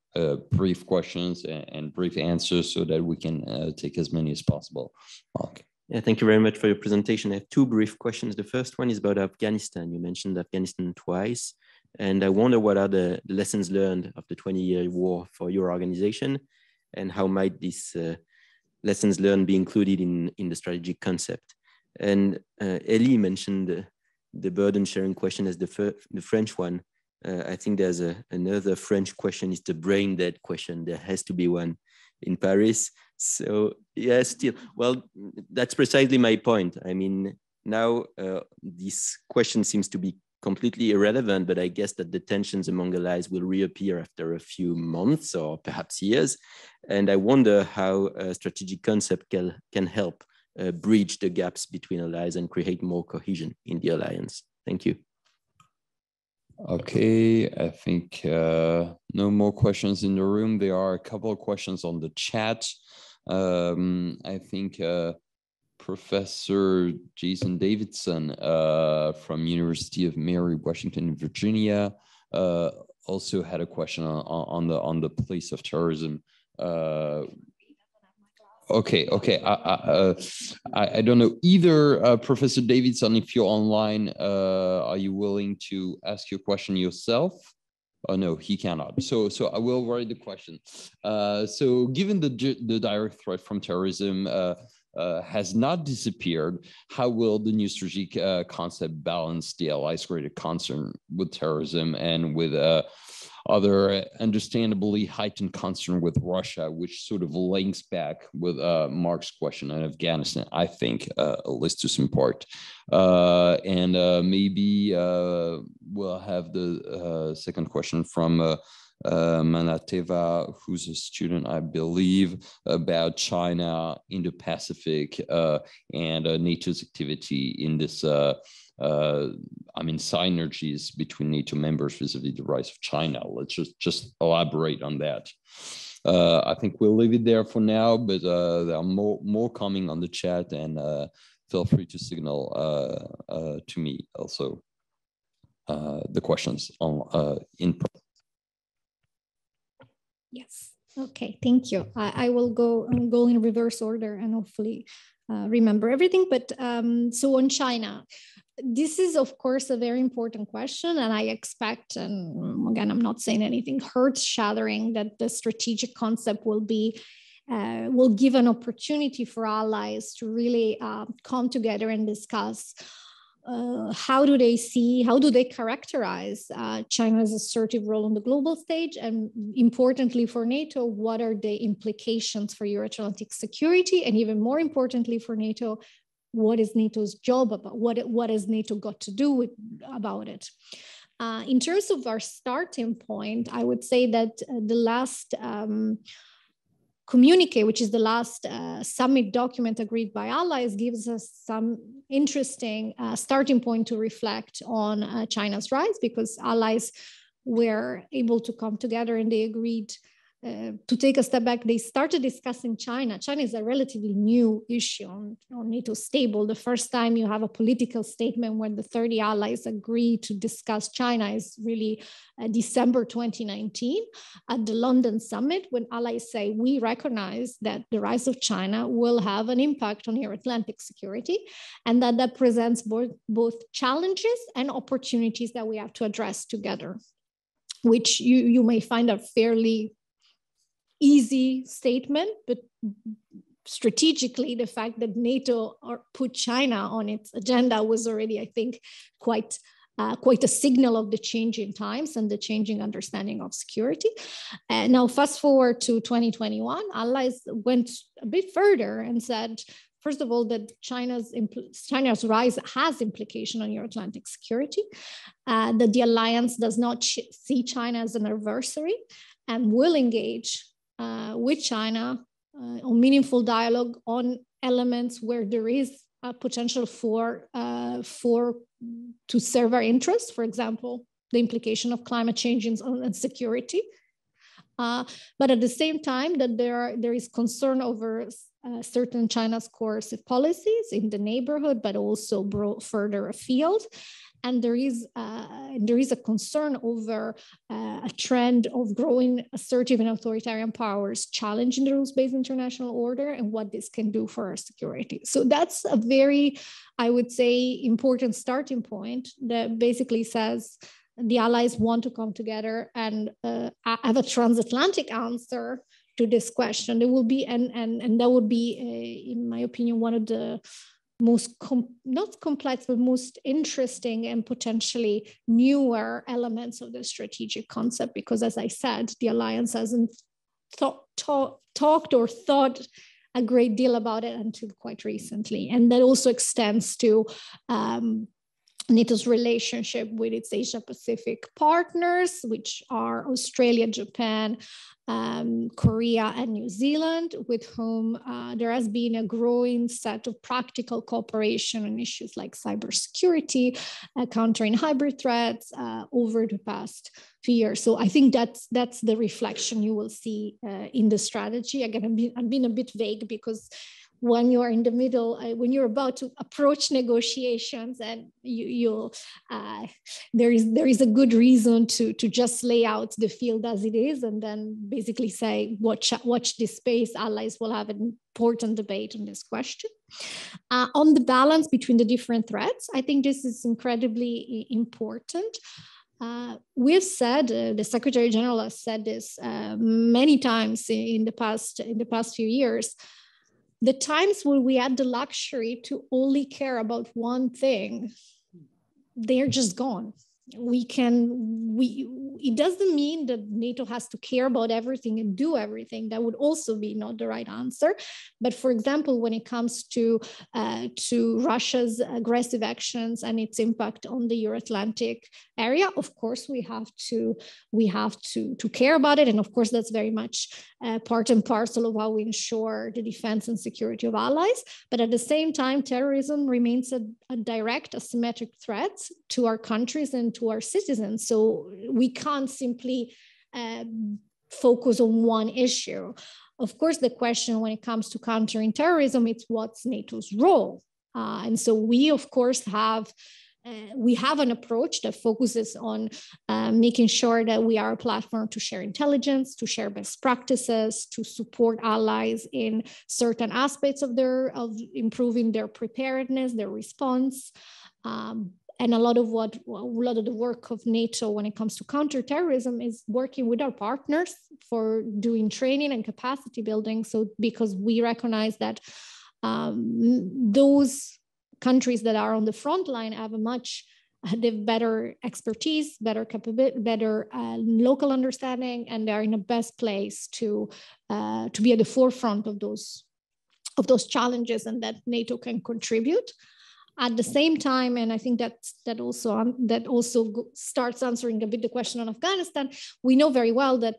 brief questions and brief answers so that we can take as many as possible. Mark. Yeah, thank you very much for your presentation. I have two brief questions. The first one is about Afghanistan. You mentioned Afghanistan twice, and I wonder what are the lessons learned of the 20-year war for your organization, and how might this lessons learned be included in the strategic concept. And Elie mentioned the burden sharing question as the French one. I think there's another French question, is the brain dead question. There has to be one in Paris. So yeah, still, well, that's precisely my point. I mean, now this question seems to be completely irrelevant, but I guess that the tensions among allies will reappear after a few months or perhaps years. And I wonder how a strategic concept can help bridge the gaps between allies and create more cohesion in the alliance. Thank you. Okay, I think no more questions in the room. There are a couple of questions on the chat. I think Professor Jason Davidson from University of Mary Washington in Virginia also had a question on the place of terrorism. Okay. I don't know either. Professor Davidson, if you're online, are you willing to ask your question yourself? Oh no, he cannot. So I will write the question. So given the direct threat from terrorism has not disappeared, how will the new strategic concept balance the allies' greater concern with terrorism and with other understandably heightened concern with Russia, which sort of links back with Mark's question on Afghanistan, I think, at least to some part. And maybe we'll have the second question from Manateva, who's a student, I believe, about China, Indo-Pacific, and NATO's activity in this, synergies between NATO members vis-a-vis the rise of China. Let's just elaborate on that. I think we'll leave it there for now, but there are more coming on the chat, and feel free to signal to me also the questions on in. Yes. Okay. Thank you. I will go in reverse order and hopefully remember everything. But so on China, this is of course a very important question, and I expect, and again, I'm not saying anything earth-shattering, that the strategic concept will give an opportunity for allies to really come together and discuss how do they characterize China's assertive role on the global stage, and importantly for NATO, what are the implications for Euro-Atlantic security, and even more importantly for NATO, what is NATO's job about, what has NATO got to do about it. In terms of our starting point, I would say that the last communique, which is the last summit document agreed by allies, gives us some interesting starting point to reflect on China's rise, because allies were able to come together and they agreed to take a step back. They started discussing China. China is a relatively new issue on NATO's table. The first time you have a political statement when the 30 allies agree to discuss China is really December 2019 at the London Summit, when allies say, we recognize that the rise of China will have an impact on Euro-Atlantic security, and that presents both challenges and opportunities that we have to address together, which you may find a fairly easy statement, but strategically, the fact that NATO put China on its agenda was already, I think, quite a signal of the changing times and the changing understanding of security. Now, fast forward to 2021, allies went a bit further and said, first of all, that China's rise has implication on Euro-Atlantic security, that the alliance does not see China as an adversary and will engage with China on meaningful dialogue on elements where there is a potential to serve our interests. For example, the implication of climate change and security. But at the same time, that there is concern over certain China's coercive policies in the neighborhood, but also further afield. And there is a concern over a trend of growing assertive and authoritarian powers challenging the rules-based international order and what this can do for our security. So that's a very, I would say, important starting point that basically says the allies want to come together and have a transatlantic answer to this question. There will be, and that would be, in my opinion, one of the most, not complex, but most interesting and potentially newer elements of the strategic concept, because as I said, the alliance hasn't talked or thought a great deal about it until quite recently. And that also extends to NATO's relationship with its Asia-Pacific partners, which are Australia, Japan, Korea, and New Zealand, with whom there has been a growing set of practical cooperation on issues like cybersecurity, countering hybrid threats over the past few years. So I think that's the reflection you will see in the strategy. Again, I'm being a bit vague because when you're in the middle, when you're about to approach negotiations, and there is a good reason to just lay out the field as it is, and then basically say, watch this space. Allies will have an important debate on this question. On the balance between the different threats, I think this is incredibly important. We've said, the Secretary General has said this many times in the past few years. The times when we had the luxury to only care about one thing, they're just gone. It doesn't mean that NATO has to care about everything and do everything. That would also be not the right answer. But for example, when it comes to Russia's aggressive actions and its impact on the Euro-Atlantic area, of course we have to care about it. And of course, that's very much part and parcel of how we ensure the defense and security of allies. But at the same time, terrorism remains a direct asymmetric threat to our countries and to our citizens. So we can't simply focus on one issue. Of course, the question when it comes to countering terrorism, it's what's NATO's role? And so we, of course, have an approach that focuses on making sure that we are a platform to share intelligence, to share best practices, to support allies in certain aspects of improving their preparedness, their response. And a lot of the work of NATO when it comes to counterterrorism is working with our partners for doing training and capacity building. So because we recognize that those countries that are on the front line have better expertise, better capability, better local understanding, and they're in the best place to be at the forefront of those challenges, and that NATO can contribute. At the same time, and I think that also starts answering a bit the question on Afghanistan. We know very well that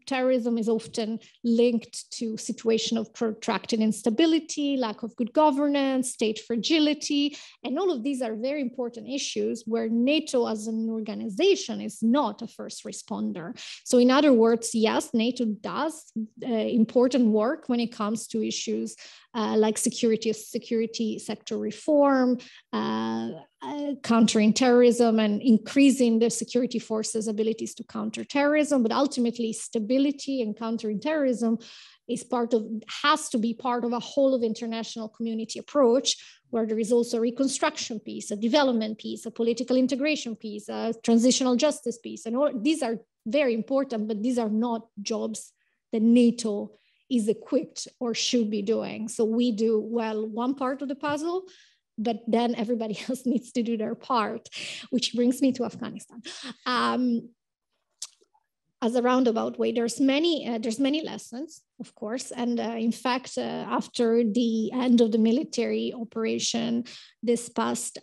terrorism is often linked to situation of protracted instability, lack of good governance, state fragility, and all of these are very important issues where NATO as an organization is not a first responder. So in other words, yes, NATO does important work when it comes to issues like security sector reform, countering terrorism and increasing the security forces' abilities to counter terrorism. But ultimately, stability and countering terrorism has to be part of a whole of international community approach, where there is also a reconstruction piece, a development piece, a political integration piece, a transitional justice piece. And all these are very important, but these are not jobs that NATO is equipped or should be doing. So we do well one part of the puzzle, but then everybody else needs to do their part, which brings me to Afghanistan. As a roundabout way, there's many lessons, of course, and in fact, after the end of the military operation this past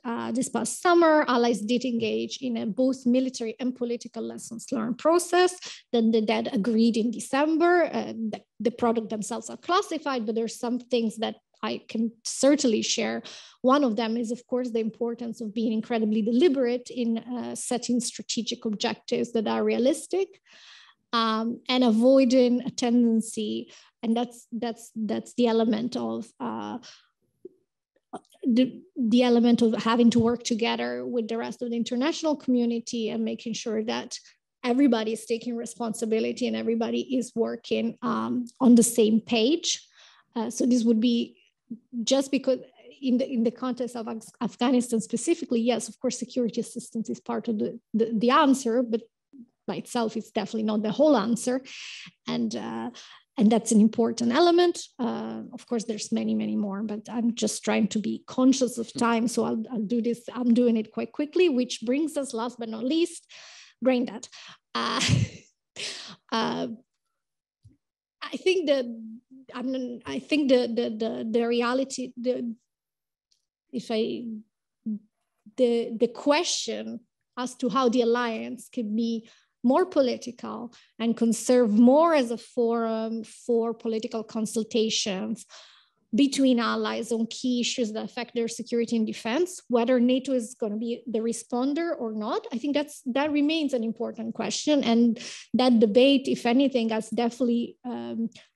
summer, allies did engage in a both military and political lessons learned process. Then the DED agreed in December. The product themselves are classified, but there's some things that I can certainly share. One of them is, of course, the importance of being incredibly deliberate in setting strategic objectives that are realistic and avoiding a tendency, and that's the element of the element of having to work together with the rest of the international community and making sure that everybody is taking responsibility and everybody is working on the same page. So this would be just because in the context of Afghanistan specifically, yes, of course, security assistance is part of the answer, but by itself, it's definitely not the whole answer. And that's an important element. Of course, there's many more, but I'm just trying to be conscious of time. So I'll do this. I'm doing it quite quickly, which brings us last but not least, brain dead. I think the reality, the question as to how the alliance could be more political and can serve more as a forum for political consultations between allies on key issues that affect their security and defense, whether NATO is going to be the responder or not. I think that remains an important question. And that debate, if anything, has definitely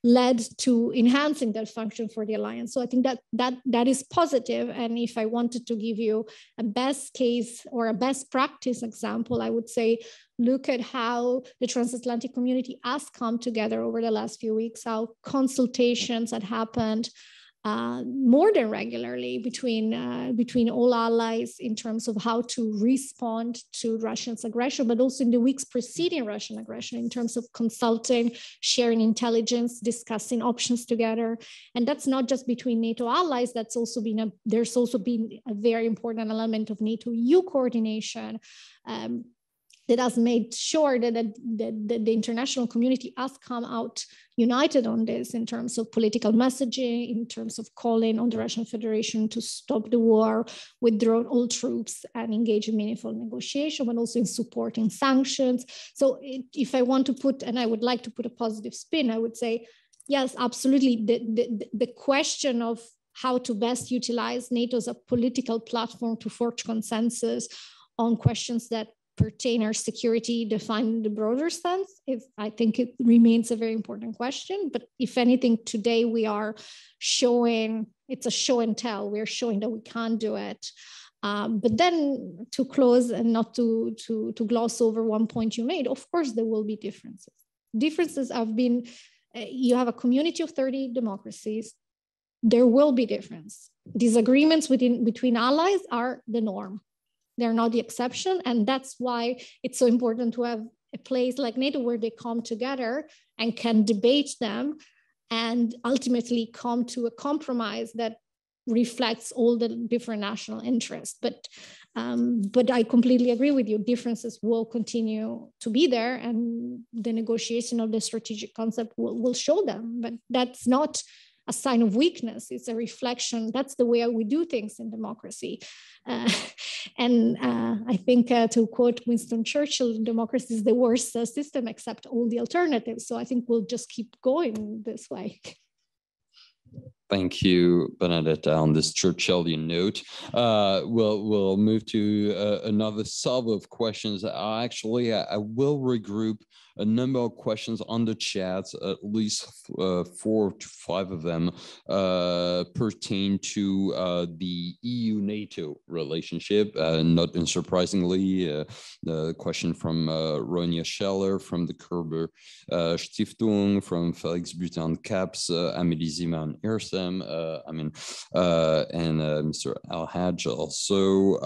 led to enhancing that function for the alliance. So I think that is positive. And if I wanted to give you a best case or a best practice example, I would say, look at how the transatlantic community has come together over the last few weeks, how consultations had happened more than regularly between all allies in terms of how to respond to Russia's aggression, but also in the weeks preceding Russian aggression in terms of consulting, sharing intelligence, discussing options together. And that's not just between NATO allies, there's also been a very important element of NATO EU coordination that has made sure that the international community has come out united on this in terms of political messaging, in terms of calling on the Russian Federation to stop the war, withdraw all troops and engage in meaningful negotiation, but also in supporting sanctions. So if I want to put, and I would like to put a positive spin, I would say, yes, absolutely. The question of how to best utilize NATO as a political platform to forge consensus on questions that pertain our security defined in the broader sense, I think it remains a very important question. But if anything, today we are showing, it's a show and tell. We're showing that we can do it. But then to close and not to gloss over one point you made, of course, there will be differences. Differences have been, you have a community of 30 democracies. There will be difference. Disagreements between allies are the norm. They're not the exception. And that's why it's so important to have a place like NATO where they come together and can debate them and ultimately come to a compromise that reflects all the different national interests. But I completely agree with you. Differences will continue to be there, and the negotiation of the strategic concept will show them. But that's not a sign of weakness. It's a reflection. That's the way we do things in democracy. And I think to quote Winston Churchill, democracy is the worst system except all the alternatives. So I think we'll just keep going this way. Thank you, Benedetta. On this Churchillian note, we'll move to another salvo of questions. I will regroup a number of questions on the chat. At least 4 to 5 of them pertain to the EU-NATO relationship. Not unsurprisingly, the question from Ronja Scheller from the Kerber Stiftung, from Felix Butan Caps, Amélie Zima Irsem, and Mr. Al-Hajj also.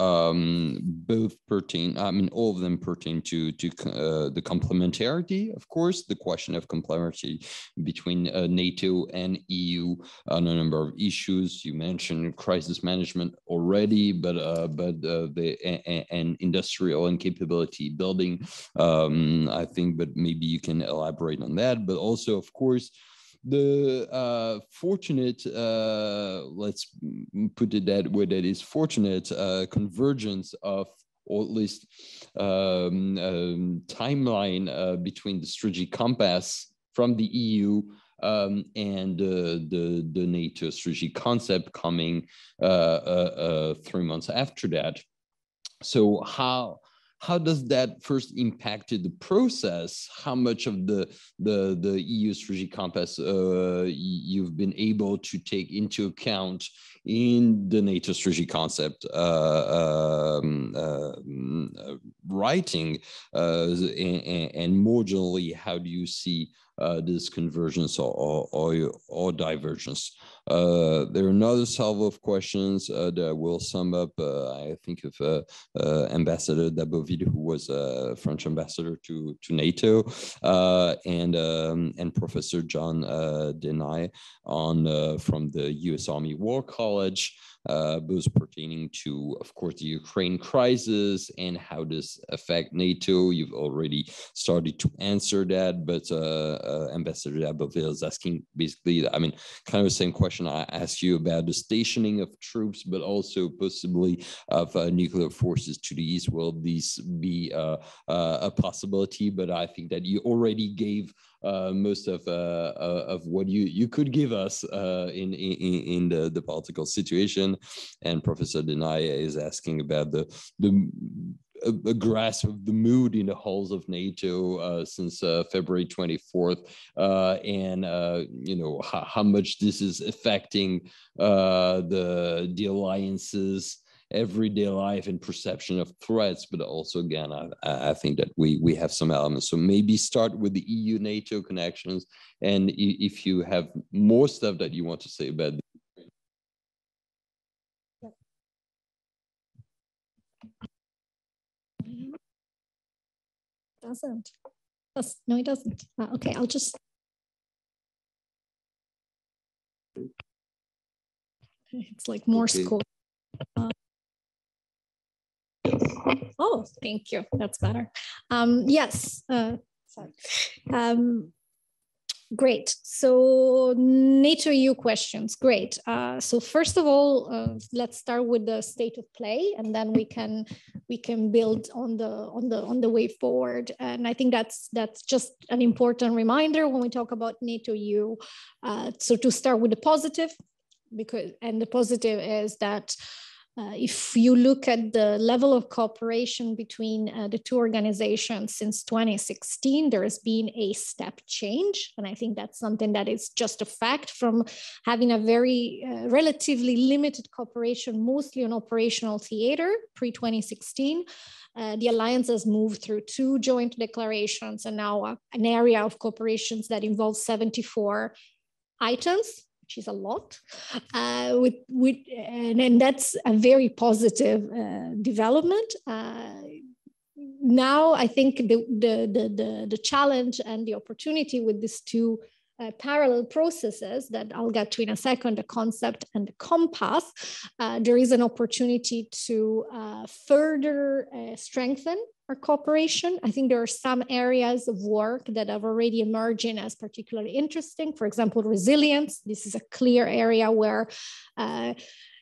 Both pertain, all of them pertain to the complementarity, of course, the question of complementarity between NATO and EU on a number of issues. You mentioned crisis management already, but and industrial and capability building, I think, but maybe you can elaborate on that. But also, of course, the fortunate, let's put it that way, that is fortunate convergence of, or at least timeline between the strategic compass from the EU and the NATO strategic concept coming 3 months after that. So how does that first impacted the process? How much of the EU strategic compass you've been able to take into account in the NATO strategic concept writing, and more generally, how do you see this convergence or divergence? There are another salvo of questions that will sum up, I think, of Ambassador Dabovide, who was French ambassador to NATO, and Professor John Denai from the U.S. Army War College, both pertaining to, of course, the Ukraine crisis and how this affect NATO. You've already started to answer that, but Ambassador Dabovide is asking basically, kind of the same question I asked you about the stationing of troops, but also possibly of nuclear forces to the east. Will these be a possibility? But I think that you already gave most of what you could give us in the political situation. And Professor Denai is asking about the grasp of the mood in the halls of NATO since February 24th, and how much this is affecting the alliances, everyday life and perception of threats. But also, again, I think that we have some elements. So maybe start with the EU-NATO connections, and if you have more stuff that you want to say about the doesn't. No, it doesn't. Okay, I'll just. It's like Morse code. Oh, thank you. That's better. Yes. Sorry. Great. So NATO EU questions. Great. So first of all, let's start with the state of play, and then we can build on the way forward. And I think that's just an important reminder when we talk about NATO EU. So to start with the positive, the positive is that if you look at the level of cooperation between the two organizations since 2016, there has been a step change. And I think that's something that is just a fact from having a very relatively limited cooperation, mostly on operational theater pre-2016. The alliance has moved through 2 joint declarations and now an area of cooperations that involves 74 items, which is a lot, and that's a very positive development. Now, I think the challenge and the opportunity with these 2 parallel processes that I'll get to in a second, the concept and the compass, there is an opportunity to further strengthen our cooperation. I think there are some areas of work that have already emerging as particularly interesting. For example, resilience. This is a clear area where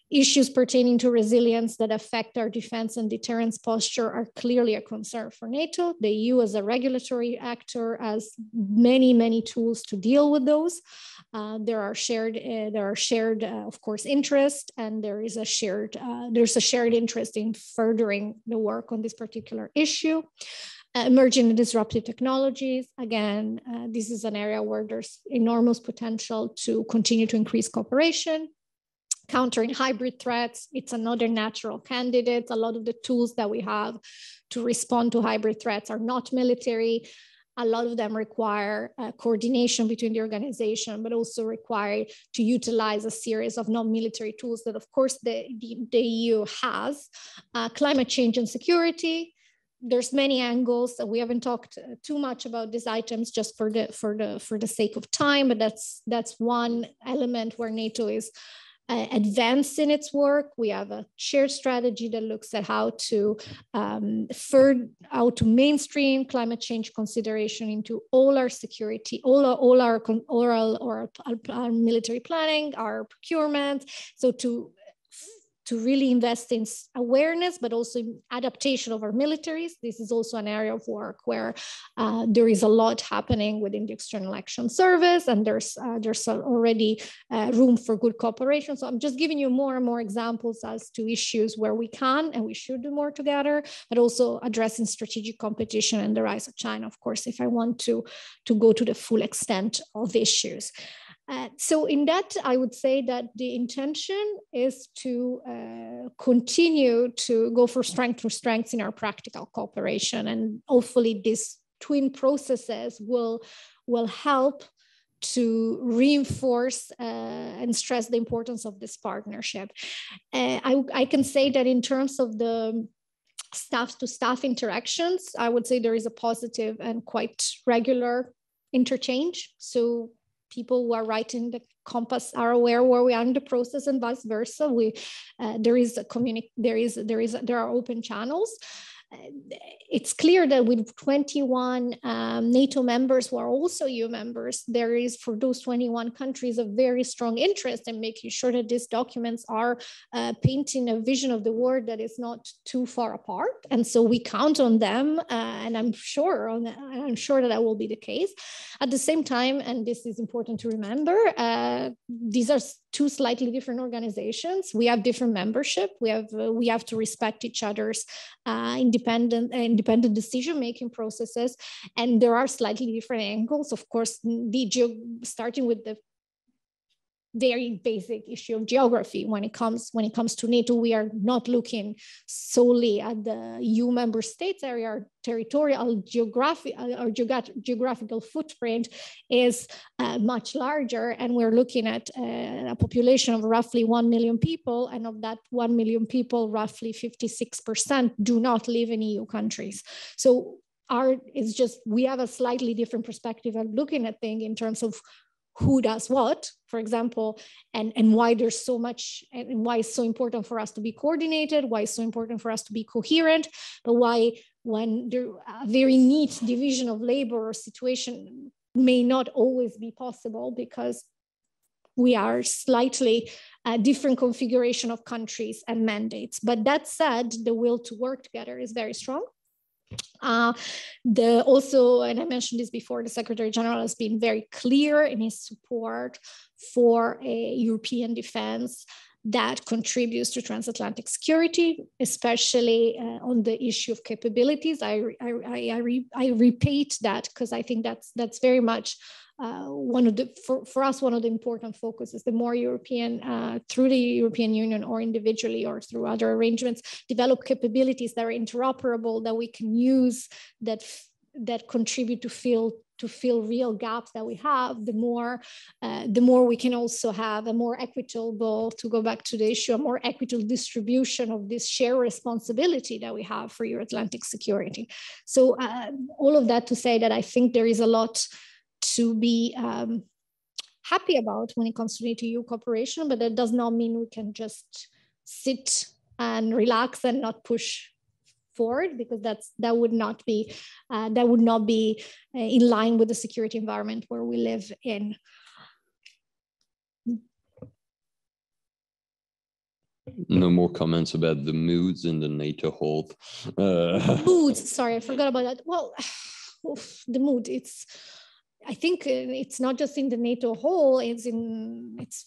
issues pertaining to resilience that affect our defense and deterrence posture are clearly a concern for NATO. The EU as a regulatory actor has many, many tools to deal with those. There are shared, of course, interest, and there's a shared interest in furthering the work on this particular issue. Emerging and disruptive technologies. Again, this is an area where there's enormous potential to continue to increase cooperation. Countering hybrid threats, it's another natural candidate. A lot of the tools that we have to respond to hybrid threats are not military. A lot of them require coordination between the organization, but also require to utilize a series of non-military tools that, of course, the EU has. Climate change and security. There's many angles that we haven't talked too much about these items just for the sake of time, but that's one element where NATO is advanced in its work. We have a shared strategy that looks at how to mainstream climate change consideration into all our security, all our military planning, our procurement. So to really invest in awareness, but also in adaptation of our militaries. This is also an area of work where there is a lot happening within the External Action Service, and there's already room for good cooperation. So I'm just giving you more and more examples as to issues where we can and we should do more together, but also addressing strategic competition and the rise of China, of course, if I want to go to the full extent of issues. So in that, I would say that the intention is to continue to go for strengths in our practical cooperation. And hopefully these twin processes will help to reinforce and stress the importance of this partnership. I can say that in terms of the staff-to-staff interactions, I would say there is a positive and quite regular interchange. So people who are writing the compass are aware where we are in the process, and vice versa. There are open channels. It's clear that with 21 NATO members who are also EU members, there is for those 21 countries a very strong interest in making sure that these documents are painting a vision of the world that is not too far apart. And so we count on them, and I'm sure that will be the case. At the same time, and this is important to remember, these are two slightly different organizations. We have different membership. We have to respect each other's independent decision-making processes, and there are slightly different angles. Of course, starting with the very basic issue of geography. When it comes to NATO, we are not looking solely at the EU member states area. Our territorial geographical footprint is much larger, and we're looking at a population of roughly 1 million people, and of that 1 million people, roughly 56% do not live in EU countries. So we have a slightly different perspective of looking at things in terms of who does what, for example, and why there's so much, and why it's so important for us to be coordinated, why it's so important for us to be coherent, but why when there a very neat division of labor or situation may not always be possible because we are slightly different configuration of countries and mandates. But that said, the will to work together is very strong. Also, and I mentioned this before, the Secretary General has been very clear in his support for a European defense that contributes to transatlantic security, especially on the issue of capabilities. I repeat that because I think that's very much for us, one of the important focuses. The more European, through the European Union or individually or through other arrangements, develop capabilities that are interoperable, that we can use, that contribute to fill real gaps that we have, the more we can also have a more equitable, to go back to the issue, a more equitable distribution of this shared responsibility that we have for Euro-Atlantic security. So all of that to say that I think there is a lot to be happy about when it comes to NATO EU cooperation, but that does not mean we can just sit and relax and not push forward, because that would not be in line with the security environment where we live in. No more comments about the moods in the NATO hold. Moods, sorry, I forgot about that. Well, the mood, I think it's not just in the NATO whole, it's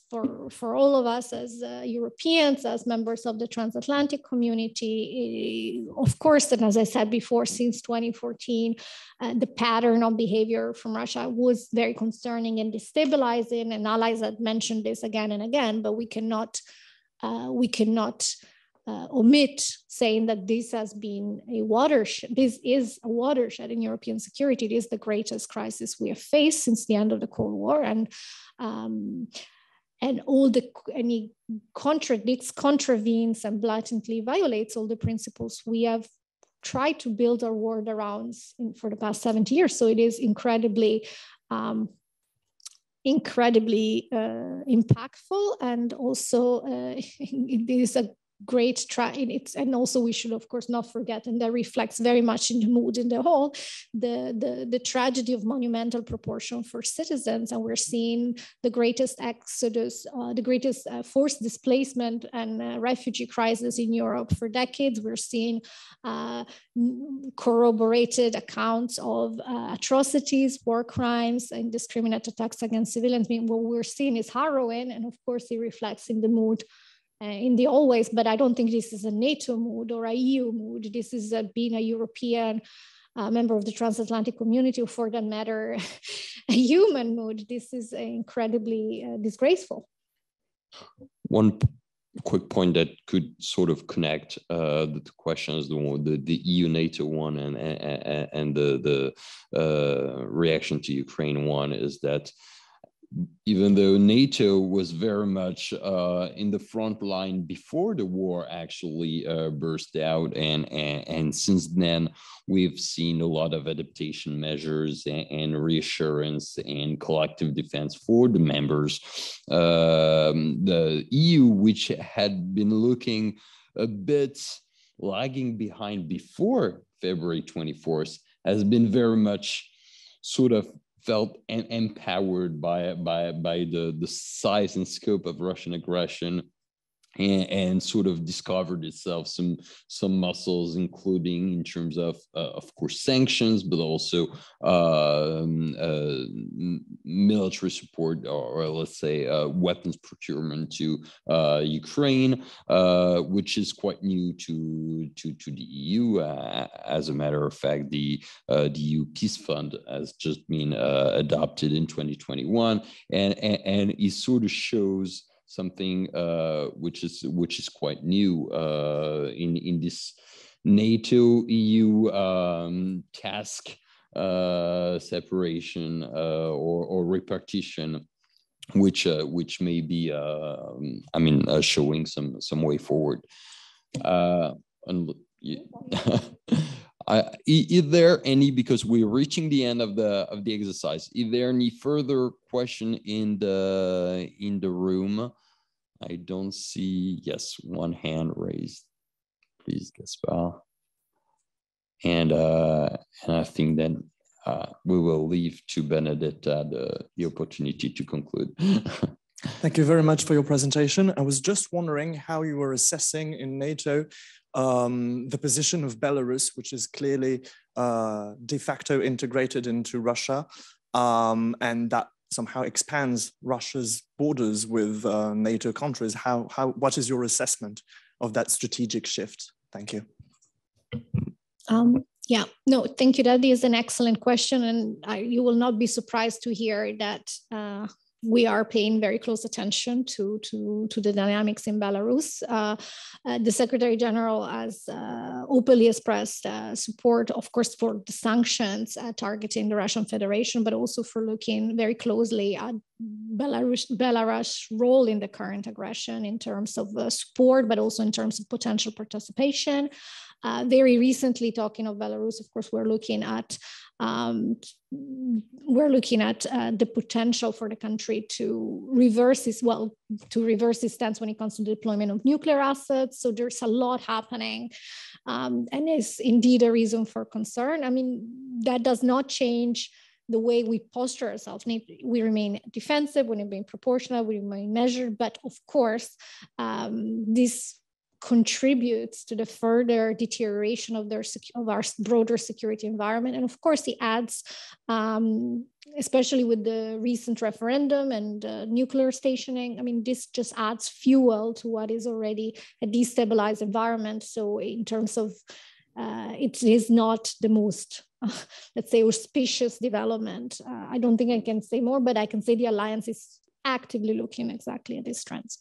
for all of us as Europeans, as members of the transatlantic community. Of course, and as I said before, since 2014, the pattern of behavior from Russia was very concerning and destabilizing, and allies had mentioned this again and again, but we cannot omit saying that this has been a watershed. This is a watershed in European security. It is the greatest crisis we have faced since the end of the Cold War, and any contradicts, contravenes, and blatantly violates all the principles we have tried to build our world around for the past 70 years. So it is incredibly impactful, and also it is a great and also we should of course not forget, and that reflects very much in the mood in the whole, the tragedy of monumental proportion for citizens. And we're seeing the greatest exodus, the greatest forced displacement and refugee crisis in Europe for decades. We're seeing corroborated accounts of atrocities, war crimes, and indiscriminate attacks against civilians. I mean, what we're seeing is harrowing, and of course it reflects in the mood in the always, but I don't think this is a NATO mood or a EU mood. This is being a European member of the transatlantic community, or for that matter, a human mood. This is incredibly disgraceful. One quick point that could sort of connect the two questions, the EU-NATO one and the reaction to Ukraine one, is that even though NATO was very much in the front line before the war actually burst out, and since then we've seen a lot of adaptation measures and reassurance and collective defense for the members. The EU, which had been looking a bit lagging behind before February 24th, has been very much sort of felt empowered by the size and scope of Russian aggression, and sort of discovered itself some muscles, including in terms of course sanctions, but also military support, or let's say weapons procurement to Ukraine, which is quite new to the EU. As a matter of fact, the EU Peace Fund has just been adopted in 2021, and it sort of shows something which is quite new in this NATO EU task separation or repartition, which may be showing some way forward. Is there any, because we're reaching the end of the exercise, is there any further question in the room? I don't see, yes, one hand raised. Please, Gaspar. And I think then we will leave to Benedetta the opportunity to conclude. Thank you very much for your presentation. I was just wondering how you were assessing in NATO the position of Belarus, which is clearly de facto integrated into Russia, and that somehow expands Russia's borders with NATO countries. What is your assessment of that strategic shift? Thank you. Yeah, no, thank you. That is an excellent question, and you will not be surprised to hear that we are paying very close attention to the dynamics in Belarus. The Secretary General has openly expressed support, of course, for the sanctions targeting the Russian Federation, but also for looking very closely at Belarus' role in the current aggression in terms of support, but also in terms of potential participation. Very recently, talking of Belarus, of course, we're looking at the potential for the country to reverse its stance when it comes to the deployment of nuclear assets. So there's a lot happening and is indeed a reason for concern. I mean, that does not change the way we posture ourselves. We remain defensive, we remain proportional, we remain measured, but of course, this contributes to the further deterioration of our broader security environment. And of course, it adds, especially with the recent referendum and nuclear stationing, I mean, this just adds fuel to what is already a destabilized environment. So in terms of, it is not the most, let's say, auspicious development. I don't think I can say more, but I can say the alliance is actively looking exactly at these trends.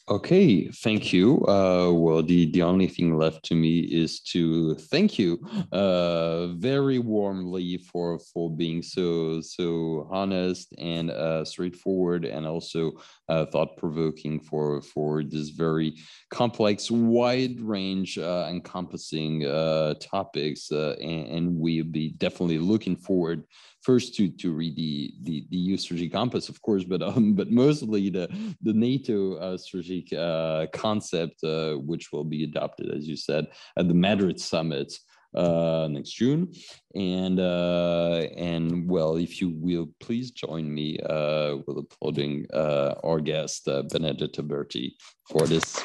Okay, thank you. Well, the only thing left to me is to thank you very warmly for being so honest and straightforward, and also thought-provoking for this very complex, wide range encompassing topics, and we'll be definitely looking forward first to read the EU strategic compass, of course, but mostly the NATO strategic concept, which will be adopted, as you said, at the Madrid Summit next June. And well, if you will please join me with applauding our guest, Benedetta Berti, for this.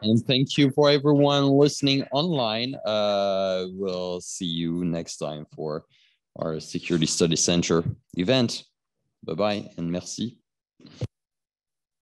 And thank you for everyone listening online. We'll see you next time for our Security Study Center event. Bye-bye and merci.